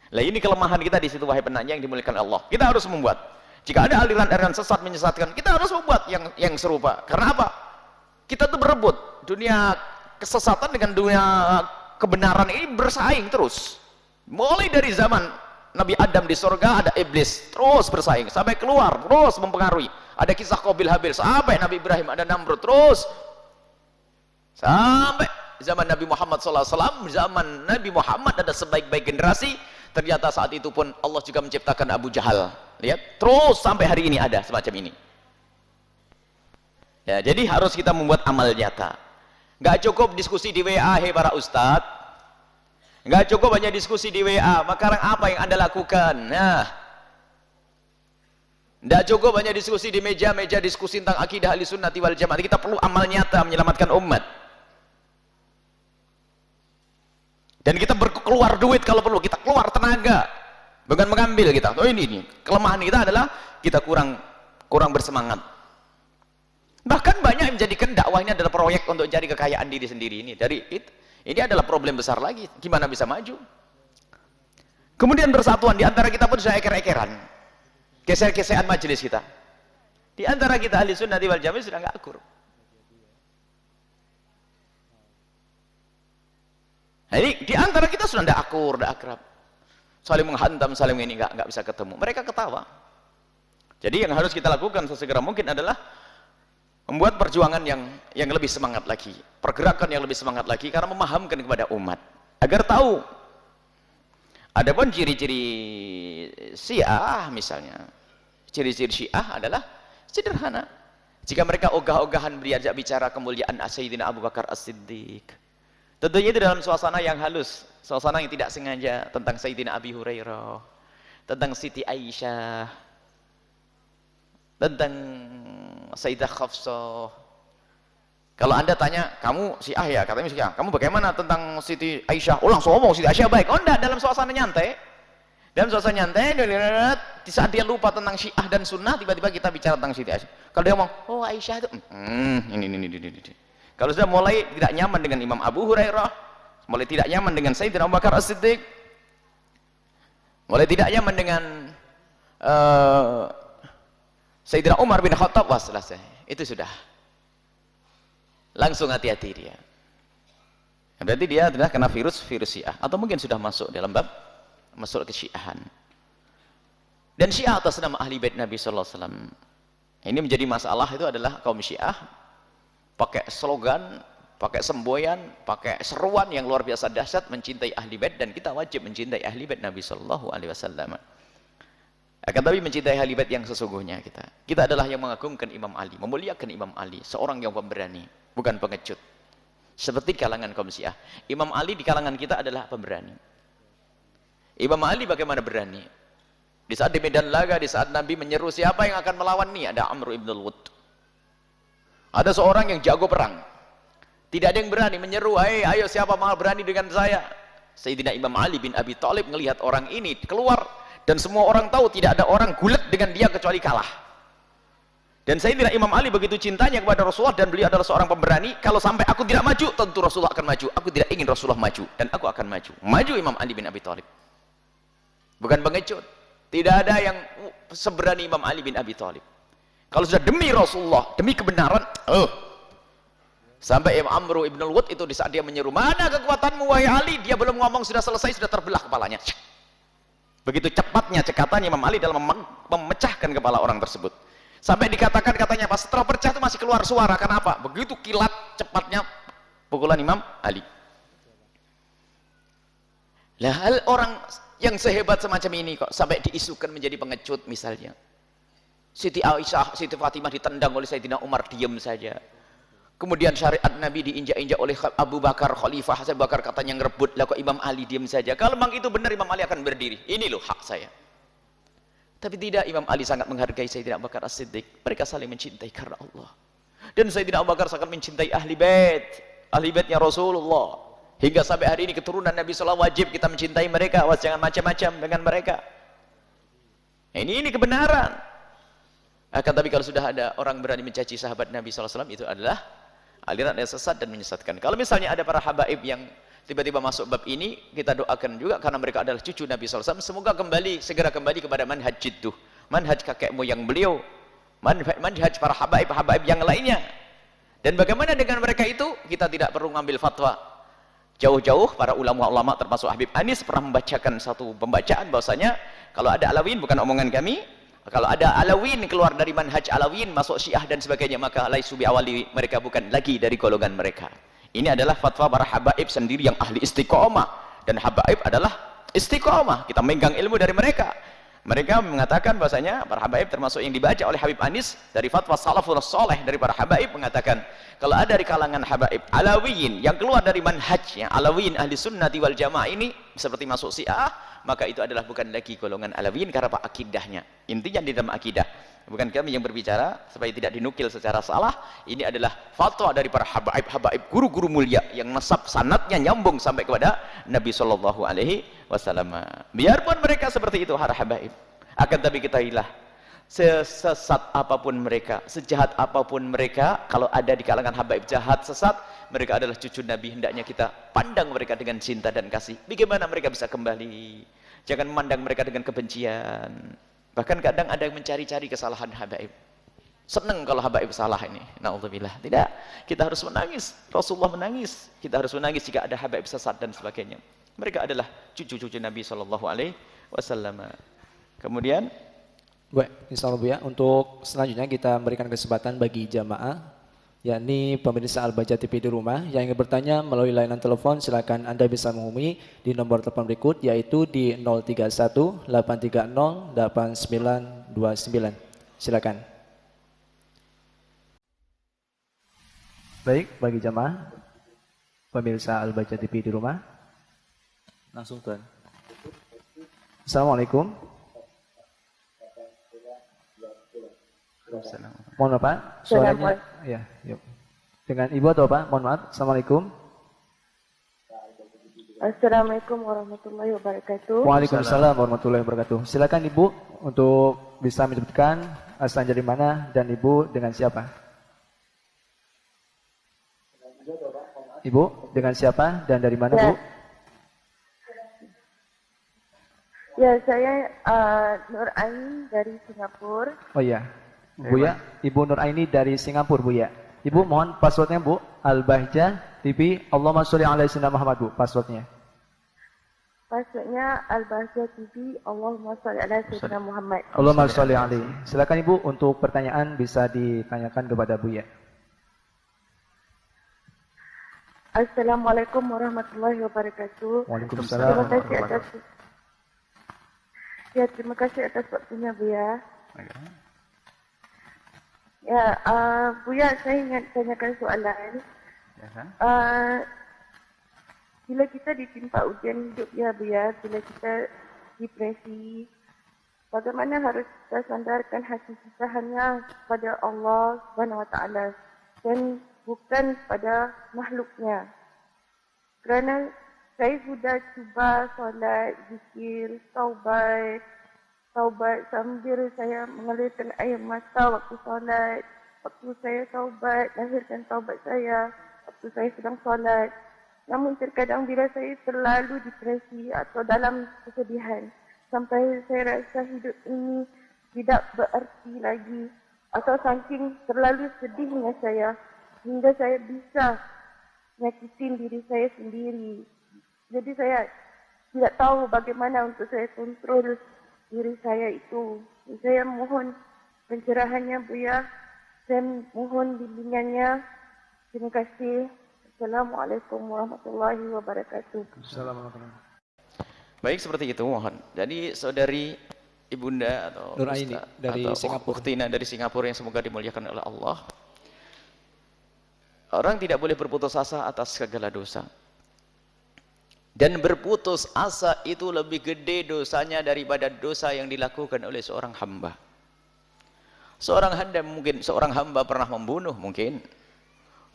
Lah ini kelemahan kita di situ, wahai penanya yang dimuliakan Allah. Kita harus membuat. Jika ada aliran-aliran sesat menyesatkan, kita harus membuat yang serupa. Karena apa? Kita tuh berebut. Dunia kesesatan dengan dunia kebenaran ini bersaing terus. Mulai dari zaman Nabi Adam di surga ada iblis, terus bersaing sampai keluar, terus mempengaruhi. Ada kisah Qabil Habil sampai Nabi Ibrahim, ada Namrud, terus sampai zaman Nabi Muhammad SAW. Zaman Nabi Muhammad ada sebaik-baik generasi. Ternyata saat itu pun Allah juga menciptakan Abu Jahal. Lihat, terus sampai hari ini ada semacam ini. Ya, jadi harus kita membuat amal nyata. Nggak cukup diskusi di WA, hei para ustadz. Nggak cukup hanya diskusi di WA. Maka apa yang Anda lakukan? Nah, nggak cukup hanya diskusi di meja-meja diskusi tentang akidah ahli sunnati wal jamaah. Kita perlu amal nyata menyelamatkan umat. Dan kita berkeluar duit kalau perlu, kita keluar tenaga, bukan mengambil kita. Oh ini kelemahan kita adalah kita kurang bersemangat. Bahkan banyak yang menjadikan dakwah ini adalah proyek untuk cari kekayaan diri sendiri ini. Ini adalah problem besar lagi. Gimana bisa maju? Kemudian persatuan di antara kita pun sudah eker-ekeran, geser-geseran majelis kita. Di antara kita ahli sunnah wal jamaah sudah nggak akur. Nah, ini di antara kita sudah tidak akur, tidak akrab, saling menghantam, saling ini nggak bisa ketemu. Mereka ketawa. Jadi yang harus kita lakukan sesegera mungkin adalah membuat perjuangan yang lebih semangat lagi, pergerakan yang lebih semangat lagi, karena memahamkan kepada umat agar tahu. Adapun ciri-ciri Syiah misalnya, ciri-ciri Syiah adalah sederhana. Jika mereka ogah-ogahan diajak bicara kemuliaan Sayyidina Abu Bakar As-Siddiq, tentunya itu dalam suasana yang halus, suasana yang tidak sengaja, tentang Sayyidina Abi Hurairah, tentang Siti Aisyah, tentang Sayyidah Khafsah. Kalau Anda tanya, kamu Syiah ya, katanya Syiah, kamu bagaimana tentang Siti Aisyah? Oh langsung ngomong Siti Aisyah baik. Oh enggak, dalam suasana nyantai. Dalam suasana nyantai, di saat dia lupa tentang Syiah dan Sunnah, tiba-tiba kita bicara tentang Siti Aisyah. Kalau dia ngomong, oh Aisyah itu, ini. Kalau sudah mulai tidak nyaman dengan Imam Abu Hurairah, mulai tidak nyaman dengan Sayyidina Abu Bakar As-Siddiq, mulai tidak nyaman dengan Sayyidina Umar bin Khattab, wah selesai. Itu sudah. Langsung hati-hati dia. Berarti dia adalah kena virus Syiah, atau mungkin sudah masuk dalam bab masuk ke Syiahan. Dan Syiah atas nama Ahli Bait Nabi sallallahu alaihi wasallam. Ini menjadi masalah, itu adalah kaum Syiah pakai slogan, pakai semboyan, pakai seruan yang luar biasa dahsyat mencintai Ahli Bait, dan kita wajib mencintai Ahli Bait Nabi sallallahu alaihi wasallam. Akan tapi mencintai Ahli Bait yang sesungguhnya kita adalah yang mengagungkan Imam Ali, memuliakan Imam Ali, seorang yang pemberani, bukan pengecut. Seperti kalangan kaum Syiah, Imam Ali di kalangan kita adalah pemberani. Imam Ali bagaimana berani? Di saat di medan laga, di saat Nabi menyeru siapa yang akan melawan nih, ada Amr ibn al-Wud. Ada seorang yang jago perang, tidak ada yang berani menyeru, ayo siapa mau berani dengan saya? Sayyidina Imam Ali bin Abi Thalib melihat orang ini keluar, dan semua orang tahu tidak ada orang gulat dengan dia kecuali kalah. Dan Sayyidina Imam Ali begitu cintanya kepada Rasulullah, dan beliau adalah seorang pemberani. Kalau sampai aku tidak maju, tentu Rasulullah akan maju. Aku tidak ingin Rasulullah maju, dan aku akan maju. Maju Imam Ali bin Abi Thalib, bukan pengecut. Tidak ada yang seberani Imam Ali bin Abi Thalib. Kalau sudah demi Rasulullah, demi kebenaran, sampai Imam Amr ibn al-Wud itu di saat dia menyeru, mana kekuatanmu wahai Ali, dia belum ngomong sudah selesai, sudah terbelah kepalanya. Begitu cepatnya cekatan Imam Ali dalam memecahkan kepala orang tersebut. Sampai dikatakan katanya pas setelah pecah itu masih keluar suara. Kenapa? Begitu kilat cepatnya pukulan Imam Ali. Lah hal orang yang sehebat semacam ini kok sampai diisukan menjadi pengecut misalnya. Siti Aisyah, Siti Fatimah ditendang oleh Sayyidina Umar, diam saja. Kemudian syariat Nabi diinjak-injak oleh Abu Bakar, Khalifah Abu Bakar katanya ngerebut, lah kok Imam Ali diam saja. Kalau memang itu benar Imam Ali akan berdiri. Ini loh hak saya. Tapi tidak, Imam Ali sangat menghargai Sayyidina Abu Bakar As-Siddiq. Mereka saling mencintai karena Allah. Dan Sayyidina Abu Bakar sangat mencintai ahli baitnya Rasulullah. Hingga sampai hari ini keturunan Nabi SAW wajib kita mencintai mereka, jangan macam-macam dengan mereka. Ini kebenaran. Akan tapi kalau sudah ada orang berani mencaci sahabat Nabi SAW, itu adalah aliran yang sesat dan menyesatkan. Kalau misalnya ada para habaib yang tiba-tiba masuk bab ini, kita doakan juga karena mereka adalah cucu Nabi SAW. Semoga segera kembali kepada manhaj jidduh, manhaj kakek moyang beliau, manhaj para habaib yang lainnya. Dan bagaimana dengan mereka itu? Kita tidak perlu mengambil fatwa. Jauh-jauh para ulama-ulama termasuk Habib Anis pernah membacakan satu pembacaan bahwasanya kalau ada Alawin, bukan omongan kami, kalau ada Alawin keluar dari manhaj Alawin masuk Syiah dan sebagainya, maka laisu bi awali, mereka bukan lagi dari golongan mereka. Ini adalah fatwa para habaib sendiri yang ahli istiqomah, dan habaib adalah istiqomah. Kita megang ilmu dari mereka. Mereka mengatakan bahasanya para habaib termasuk yang dibaca oleh Habib Anis dari fatwa salafus soleh dari para habaib mengatakan kalau ada di kalangan habaib Alawiyin yang keluar dari manhajnya Alawiyin ahli sunnati wal jamaah ini seperti masuk Syiah, maka itu adalah bukan lagi golongan Alawiyin karena apa akidahnya. Intinya di dalam akidah, bukan kami yang berbicara supaya tidak dinukil secara salah. Ini adalah fatwa dari para habaib guru-guru mulia yang nasab sanadnya nyambung sampai kepada Nabi Shallallahu Alaihi Wasallam. Biarpun mereka seperti itu para habaib, akan tapi ketahuilah sesesat apapun mereka, sejahat apapun mereka, kalau ada di kalangan habaib jahat sesat, mereka adalah cucu Nabi. Hendaknya kita pandang mereka dengan cinta dan kasih. Bagaimana mereka bisa kembali? Jangan memandang mereka dengan kebencian. Bahkan kadang ada yang mencari-cari kesalahan habaib. Senang kalau habaib salah ini. Na'udzubillah. Tidak. Kita harus menangis. Rasulullah menangis. Kita harus menangis jika ada habaib sesat dan sebagainya. Mereka adalah cucu-cucu Nabi SAW. Kemudian, baik, insya Allah Bu ya, untuk selanjutnya kita berikan kesempatan bagi jamaah, yakni pemirsa Al-Baca TV di rumah yang ingin bertanya melalui layanan telepon, silakan Anda bisa menghubungi di nomor telepon berikut, yaitu di 031 830 8929. Silakan. Baik, bagi jamaah pemirsa Al-Baca TV di rumah, langsung tuan. Assalamualaikum. Mohon maaf Pak, suaranya ya, yuk. Dengan Ibu atau Pak? Mohon maaf. Assalamualaikum. Assalamualaikum warahmatullahi wabarakatuh. Waalaikumsalam warahmatullahi wabarakatuh. Silakan Ibu untuk bisa menyebutkan asal dari mana dan Ibu dengan siapa? Ibu dengan siapa dan dari mana Bu? Ya, saya Nur Aini dari Singapura. Oh iya. Bu ya, Ibu Nur Aini dari Singapura Bu ya. Ibu mohon passwordnya Bu, Al-Bahjah TV Allahumma sholli ala sayyidina Muhammad Bu, passwordnya. Passwordnya Al-Bahjah TV Allahumma sholli ala sayyidina Muhammad. Allahumma sholli alaihi. Silakan Ibu untuk pertanyaan bisa ditanyakan kepada Bu ya. Assalamualaikum warahmatullahi wabarakatuh. Waalaikumsalam. Terima kasih atas waktunya Bu ya. Ya, Buya, saya ingin tanyakan soalan. Bila kita ditimpa ujian hidup ya Buya, bila kita depresi, bagaimana harus kita sandarkan hati kita hanya pada Allah Subhanahu Wa Taala dan bukan pada makhluknya. Kerana saya sudah cuba solat, zikir, taubat sambil saya mengalirkan air mata waktu solat, waktu saya taubat, lahirkan taubat saya, waktu saya sedang solat. Namun terkadang bila saya terlalu depresi atau dalam kesedihan, sampai saya rasa hidup ini tidak berarti lagi, atau saking terlalu sedihnya saya, hingga saya bisa nyakitin diri saya sendiri. Jadi saya tidak tahu bagaimana untuk saya kontrol diri saya itu. Saya mohon pencerahannya Buya. Saya mohon bimbingannya. Terima kasih. Assalamualaikum warahmatullahi wabarakatuh. Assalamualaikum. Baik, seperti itu mohon. Jadi saudari ibunda atau Nuraini dari atau Singapura. Uktina dari Singapura yang semoga dimuliakan oleh Allah. Orang tidak boleh berputus asa atas segala dosa. Dan berputus asa itu lebih gede dosanya daripada dosa yang dilakukan oleh seorang hamba. Seorang hamba pernah membunuh mungkin.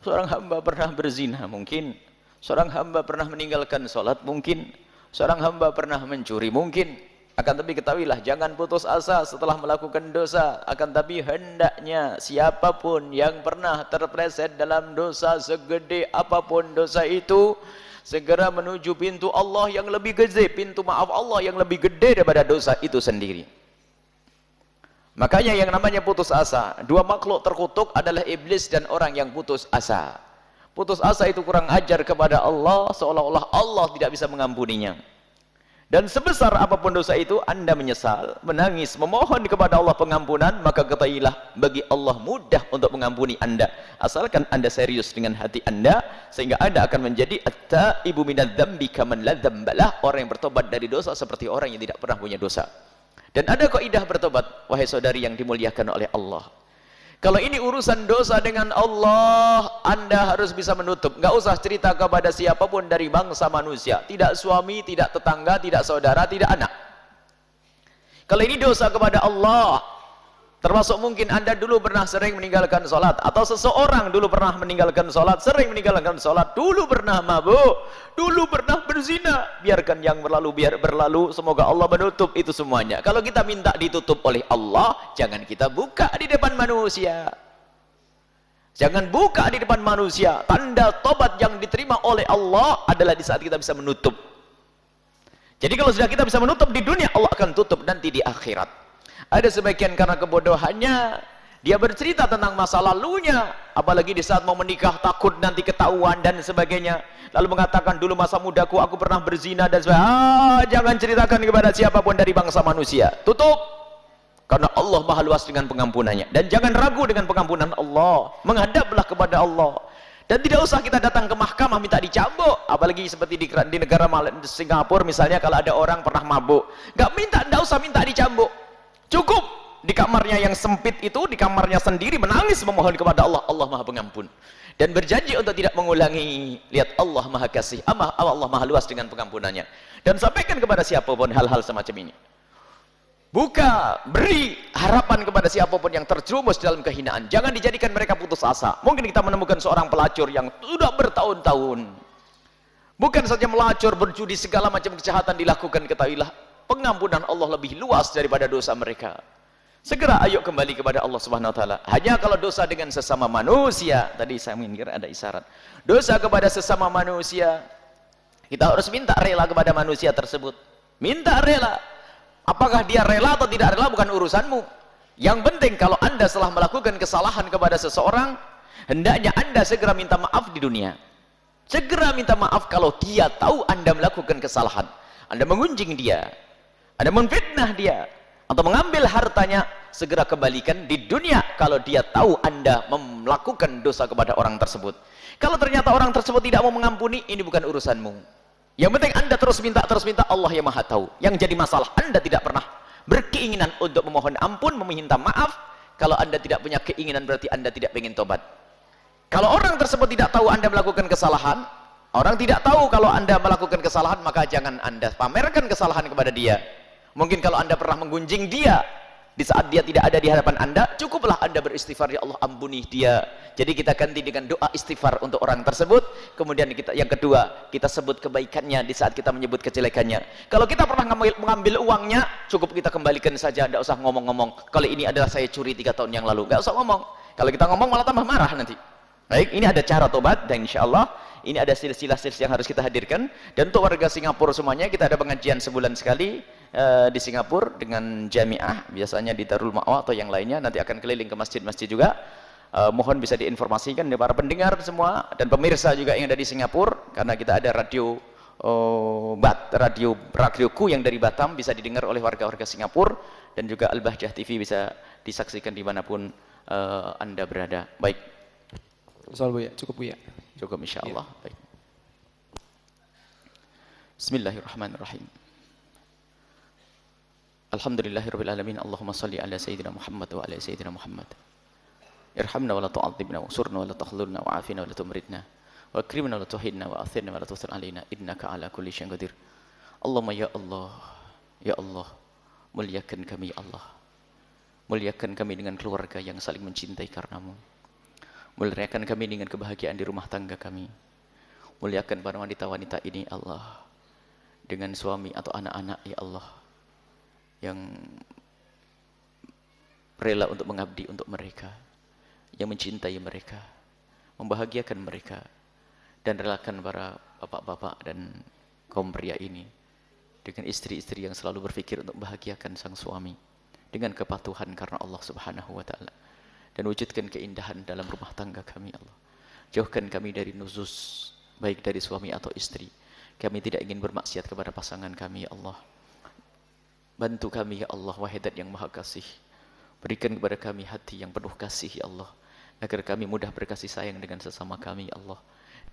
Seorang hamba pernah berzina mungkin. Seorang hamba pernah meninggalkan sholat mungkin. Seorang hamba pernah mencuri mungkin. Akan tapi ketahuilah, jangan putus asa setelah melakukan dosa. Akan tapi hendaknya siapapun yang pernah terpleset dalam dosa segede apapun dosa itu, segera menuju pintu Allah yang lebih gede, pintu maaf Allah yang lebih gede daripada dosa itu sendiri. Makanya yang namanya putus asa, dua makhluk terkutuk adalah iblis dan orang yang putus asa. Putus asa itu kurang ajar kepada Allah, seolah-olah Allah tidak bisa mengampuninya. Dan sebesar apapun dosa itu, Anda menyesal, menangis, memohon kepada Allah pengampunan, maka ketahuilah bagi Allah mudah untuk mengampuni Anda. Asalkan Anda serius dengan hati Anda, sehingga Anda akan menjadi at-taibu minadz-dzambi kaman la dzambalah, orang yang bertobat dari dosa seperti orang yang tidak pernah punya dosa. Dan ada kaidah bertobat, wahai saudari yang dimuliakan oleh Allah. Kalau ini urusan dosa dengan Allah, Anda harus bisa menutup. Nggak usah cerita kepada siapapun dari bangsa manusia. Tidak suami, tidak tetangga, tidak saudara, tidak anak. Kalau ini dosa kepada Allah, termasuk mungkin Anda dulu pernah sering meninggalkan sholat, atau seseorang dulu pernah meninggalkan sholat, sering meninggalkan sholat, dulu pernah mabuk, dulu pernah berzina. Biarkan yang berlalu biar berlalu, semoga Allah menutup itu semuanya. Kalau kita minta ditutup oleh Allah, jangan kita buka di depan manusia. Jangan buka di depan manusia. Tanda tobat yang diterima oleh Allah adalah di saat kita bisa menutup. Jadi kalau sudah kita bisa menutup di dunia, Allah akan tutup nanti di akhirat. Ada sebagian karena kebodohannya, dia bercerita tentang masa lalunya, apalagi di saat mau menikah takut nanti ketahuan dan sebagainya, lalu mengatakan dulu masa mudaku aku pernah berzina dan sebagainya. Jangan ceritakan kepada siapapun dari bangsa manusia, tutup, karena Allah maha luas dengan pengampunannya. Dan jangan ragu dengan pengampunan Allah, menghadaplah kepada Allah. Dan tidak usah kita datang ke mahkamah minta dicambuk, apalagi seperti di negara Singapura misalnya, kalau ada orang pernah mabuk, tidak usah minta dicambuk. Cukup di kamarnya yang sempit itu, di kamarnya sendiri menangis memohon kepada Allah. Allah maha pengampun dan berjanji untuk tidak mengulangi. Lihat, Allah maha kasih, Allah maha luas dengan pengampunannya. Dan sampaikan kepada siapapun hal-hal semacam ini. Buka, beri harapan kepada siapapun yang terjerumus dalam kehinaan. Jangan dijadikan mereka putus asa. Mungkin kita menemukan seorang pelacur yang sudah bertahun-tahun, bukan saja melacur, berjudi, segala macam kejahatan dilakukan, ketahuilah pengampunan Allah lebih luas daripada dosa mereka. Segera ayo kembali kepada Allah Subhanahu wa taala. Hanya kalau dosa dengan sesama manusia, tadi saya mengira ada isyarat. Dosa kepada sesama manusia, kita harus minta rela kepada manusia tersebut. Minta rela. Apakah dia rela atau tidak rela bukan urusanmu. Yang penting kalau Anda setelah melakukan kesalahan kepada seseorang, hendaknya Anda segera minta maaf di dunia. Segera minta maaf kalau dia tahu Anda melakukan kesalahan. Anda mengunjing dia, Anda memfitnah dia, atau mengambil hartanya, segera kembalikan di dunia kalau dia tahu Anda melakukan dosa kepada orang tersebut. Kalau ternyata orang tersebut tidak mau mengampuni, ini bukan urusanmu. Yang penting Anda terus minta, Allah yang maha tahu. Yang jadi masalah, Anda tidak pernah berkeinginan untuk memohon ampun, meminta maaf. Kalau Anda tidak punya keinginan, berarti Anda tidak ingin tobat. Kalau orang tersebut tidak tahu Anda melakukan kesalahan, orang tidak tahu kalau Anda melakukan kesalahan, maka jangan Anda pamerkan kesalahan kepada dia. Mungkin kalau Anda pernah menggunjing dia, di saat dia tidak ada di hadapan Anda, cukuplah Anda beristighfar, ya Allah ampuni dia. Jadi kita ganti dengan doa istighfar untuk orang tersebut. Kemudian yang kedua, kita sebut kebaikannya di saat kita menyebut kejelekannya. Kalau kita pernah mengambil uangnya, cukup kita kembalikan saja, tidak usah ngomong-ngomong. Kalau ini adalah saya curi 3 tahun yang lalu, nggak usah ngomong. Kalau kita ngomong malah tambah marah nanti. Baik, ini ada cara tobat, dan insya Allah ini ada silsilah-silsilah yang harus kita hadirkan. Dan untuk warga Singapura semuanya, kita ada pengajian sebulan sekali di Singapura dengan jamiah, biasanya di Darul Ma'wa atau yang lainnya. Nanti akan keliling ke masjid-masjid juga. Mohon bisa diinformasikan dari para pendengar semua dan pemirsa juga yang ada di Singapura, karena kita ada radioku yang dari Batam bisa didengar oleh warga-warga Singapura. dan juga Al-Bahjah TV bisa disaksikan dimanapun Anda berada. Baik. Soal Buya, cukup Buya. Cukup insyaallah. Ya. Baik. Bismillahirrahmanirrahim. Alhamdulillahirabbil alamin. Allahumma shalli ala sayyidina Muhammad wa ala sayyidina Muhammad. Irhamna wa la tu'adzibna wa surna wa la takhlulna wa afina wa la tumridna wa akrimna wa la tuhidna wa athirna wa la tusir alaina innaka ala kulli syai'in qadir. Allahumma ya Allah, ya Allah, muliakan kami ya Allah. Muliakan kami dengan keluarga yang saling mencintai karenamu. Muliakan kami dengan kebahagiaan di rumah tangga kami. Muliakan para wanita-wanita ini Allah, dengan suami atau anak-anak ya Allah, yang rela untuk mengabdi untuk mereka, yang mencintai mereka, membahagiakan mereka, dan relakan para bapak-bapak dan kaum pria ini dengan istri-istri yang selalu berpikir untuk membahagiakan sang suami dengan kepatuhan karena Allah Subhanahu wa taala, dan wujudkan keindahan dalam rumah tangga kami Allah. Jauhkan kami dari nuzus, baik dari suami atau istri. Kami tidak ingin bermaksiat kepada pasangan kami ya Allah. Bantu kami ya Allah, Wahidat yang Maha Kasih. Berikan kepada kami hati yang penuh kasih ya Allah, agar kami mudah berkasih sayang dengan sesama kami ya Allah.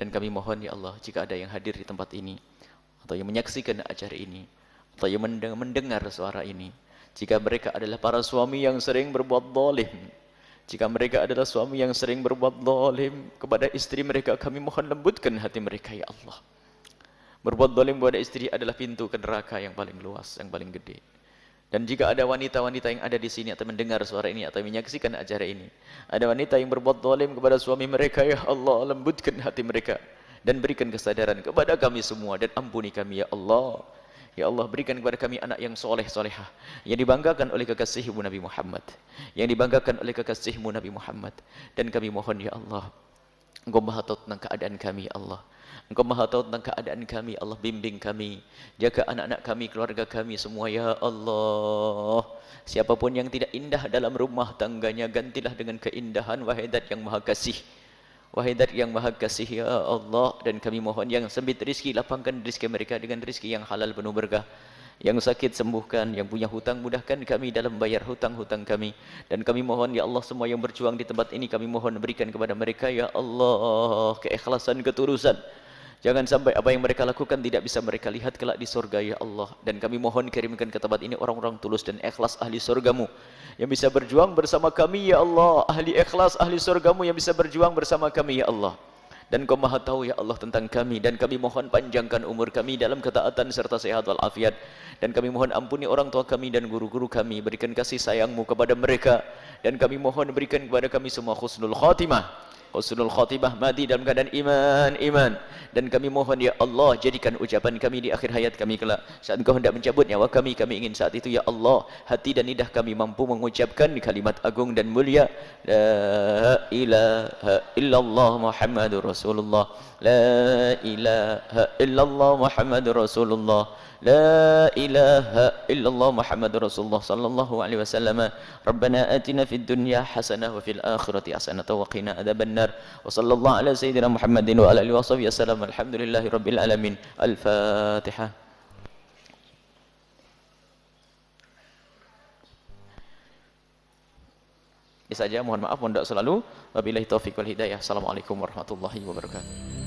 Dan kami mohon ya Allah, jika ada yang hadir di tempat ini, atau yang menyaksikan acara ini, atau yang mendengar suara ini, jika mereka adalah para suami yang sering berbuat zalim, jika mereka adalah suami yang sering berbuat zalim kepada istri mereka, kami mohon lembutkan hati mereka ya Allah. Berbuat zalim kepada istri adalah pintu ke neraka yang paling luas, yang paling gede. Dan jika ada wanita-wanita yang ada di sini atau mendengar suara ini atau menyaksikan acara ini, ada wanita yang berbuat zalim kepada suami mereka, ya Allah, lembutkan hati mereka dan berikan kesadaran kepada kami semua, dan ampuni kami ya Allah. Ya Allah, berikan kepada kami anak yang soleh solehah, yang dibanggakan oleh kekasihmu Nabi Muhammad, yang dibanggakan oleh kekasihmu Nabi Muhammad. Dan kami mohon ya Allah, Engkau Maha tahu tentang keadaan kami ya Allah. Engkau Maha tahu tentang keadaan kami Allah. Bimbing kami, jaga anak-anak kami, keluarga kami semua ya Allah. Siapapun yang tidak indah dalam rumah tangganya, gantilah dengan keindahan, Wahidat yang Maha Kasih. Wahidat yang Maha Kasih ya Allah. Dan kami mohon yang sempit rizki, lapangkan rizki mereka dengan rizki yang halal penuh berkah. Yang sakit sembuhkan, yang punya hutang mudahkan kami dalam bayar hutang-hutang kami. Dan kami mohon ya Allah, semua yang berjuang di tempat ini, kami mohon berikan kepada mereka ya Allah keikhlasan, ketulusan. Jangan sampai apa yang mereka lakukan tidak bisa mereka lihat kelak di surga ya Allah. Dan kami mohon kirimkan ke tempat ini orang-orang tulus dan ikhlas ahli surgamu, yang bisa berjuang bersama kami ya Allah. Ahli ikhlas, ahli surgamu yang bisa berjuang bersama kami ya Allah. Dan Kau Maha tahu ya Allah tentang kami. Dan kami mohon panjangkan umur kami dalam ketaatan serta sehat walafiat. Dan kami mohon ampuni orang tua kami dan guru-guru kami. Berikan kasih sayang-Mu kepada mereka. Dan kami mohon berikan kepada kami semua husnul khatimah. Husnul khatimah, mati dalam keadaan iman. Dan kami mohon ya Allah, jadikan ucapan kami di akhir hayat kami kelak, saat Engkau hendak mencabut nyawa kami, kami ingin saat itu ya Allah, hati dan lidah kami mampu mengucapkan kalimat agung dan mulia, La ilaha illallah Muhammadur Rasulullah, La ilaha illallah Muhammadur Rasulullah, La ilaha illallah Muhammadur Rasulullah sallallahu alaihi wasallam. Rabbana atina fid dunya hasanah wa fil akhirati hasanah wa qina adzabannar. Wa sallallahu ala sayyidina Muhammadin wa ala alihi washabihi wasallam. Alhamdulillahi rabbil alamin. Al-Fatihah. Ini saja, mohon maaf, mohon doa selalu. Wabillahi taufiq wal hidayah. Assalamualaikum warahmatullahi wabarakatuh.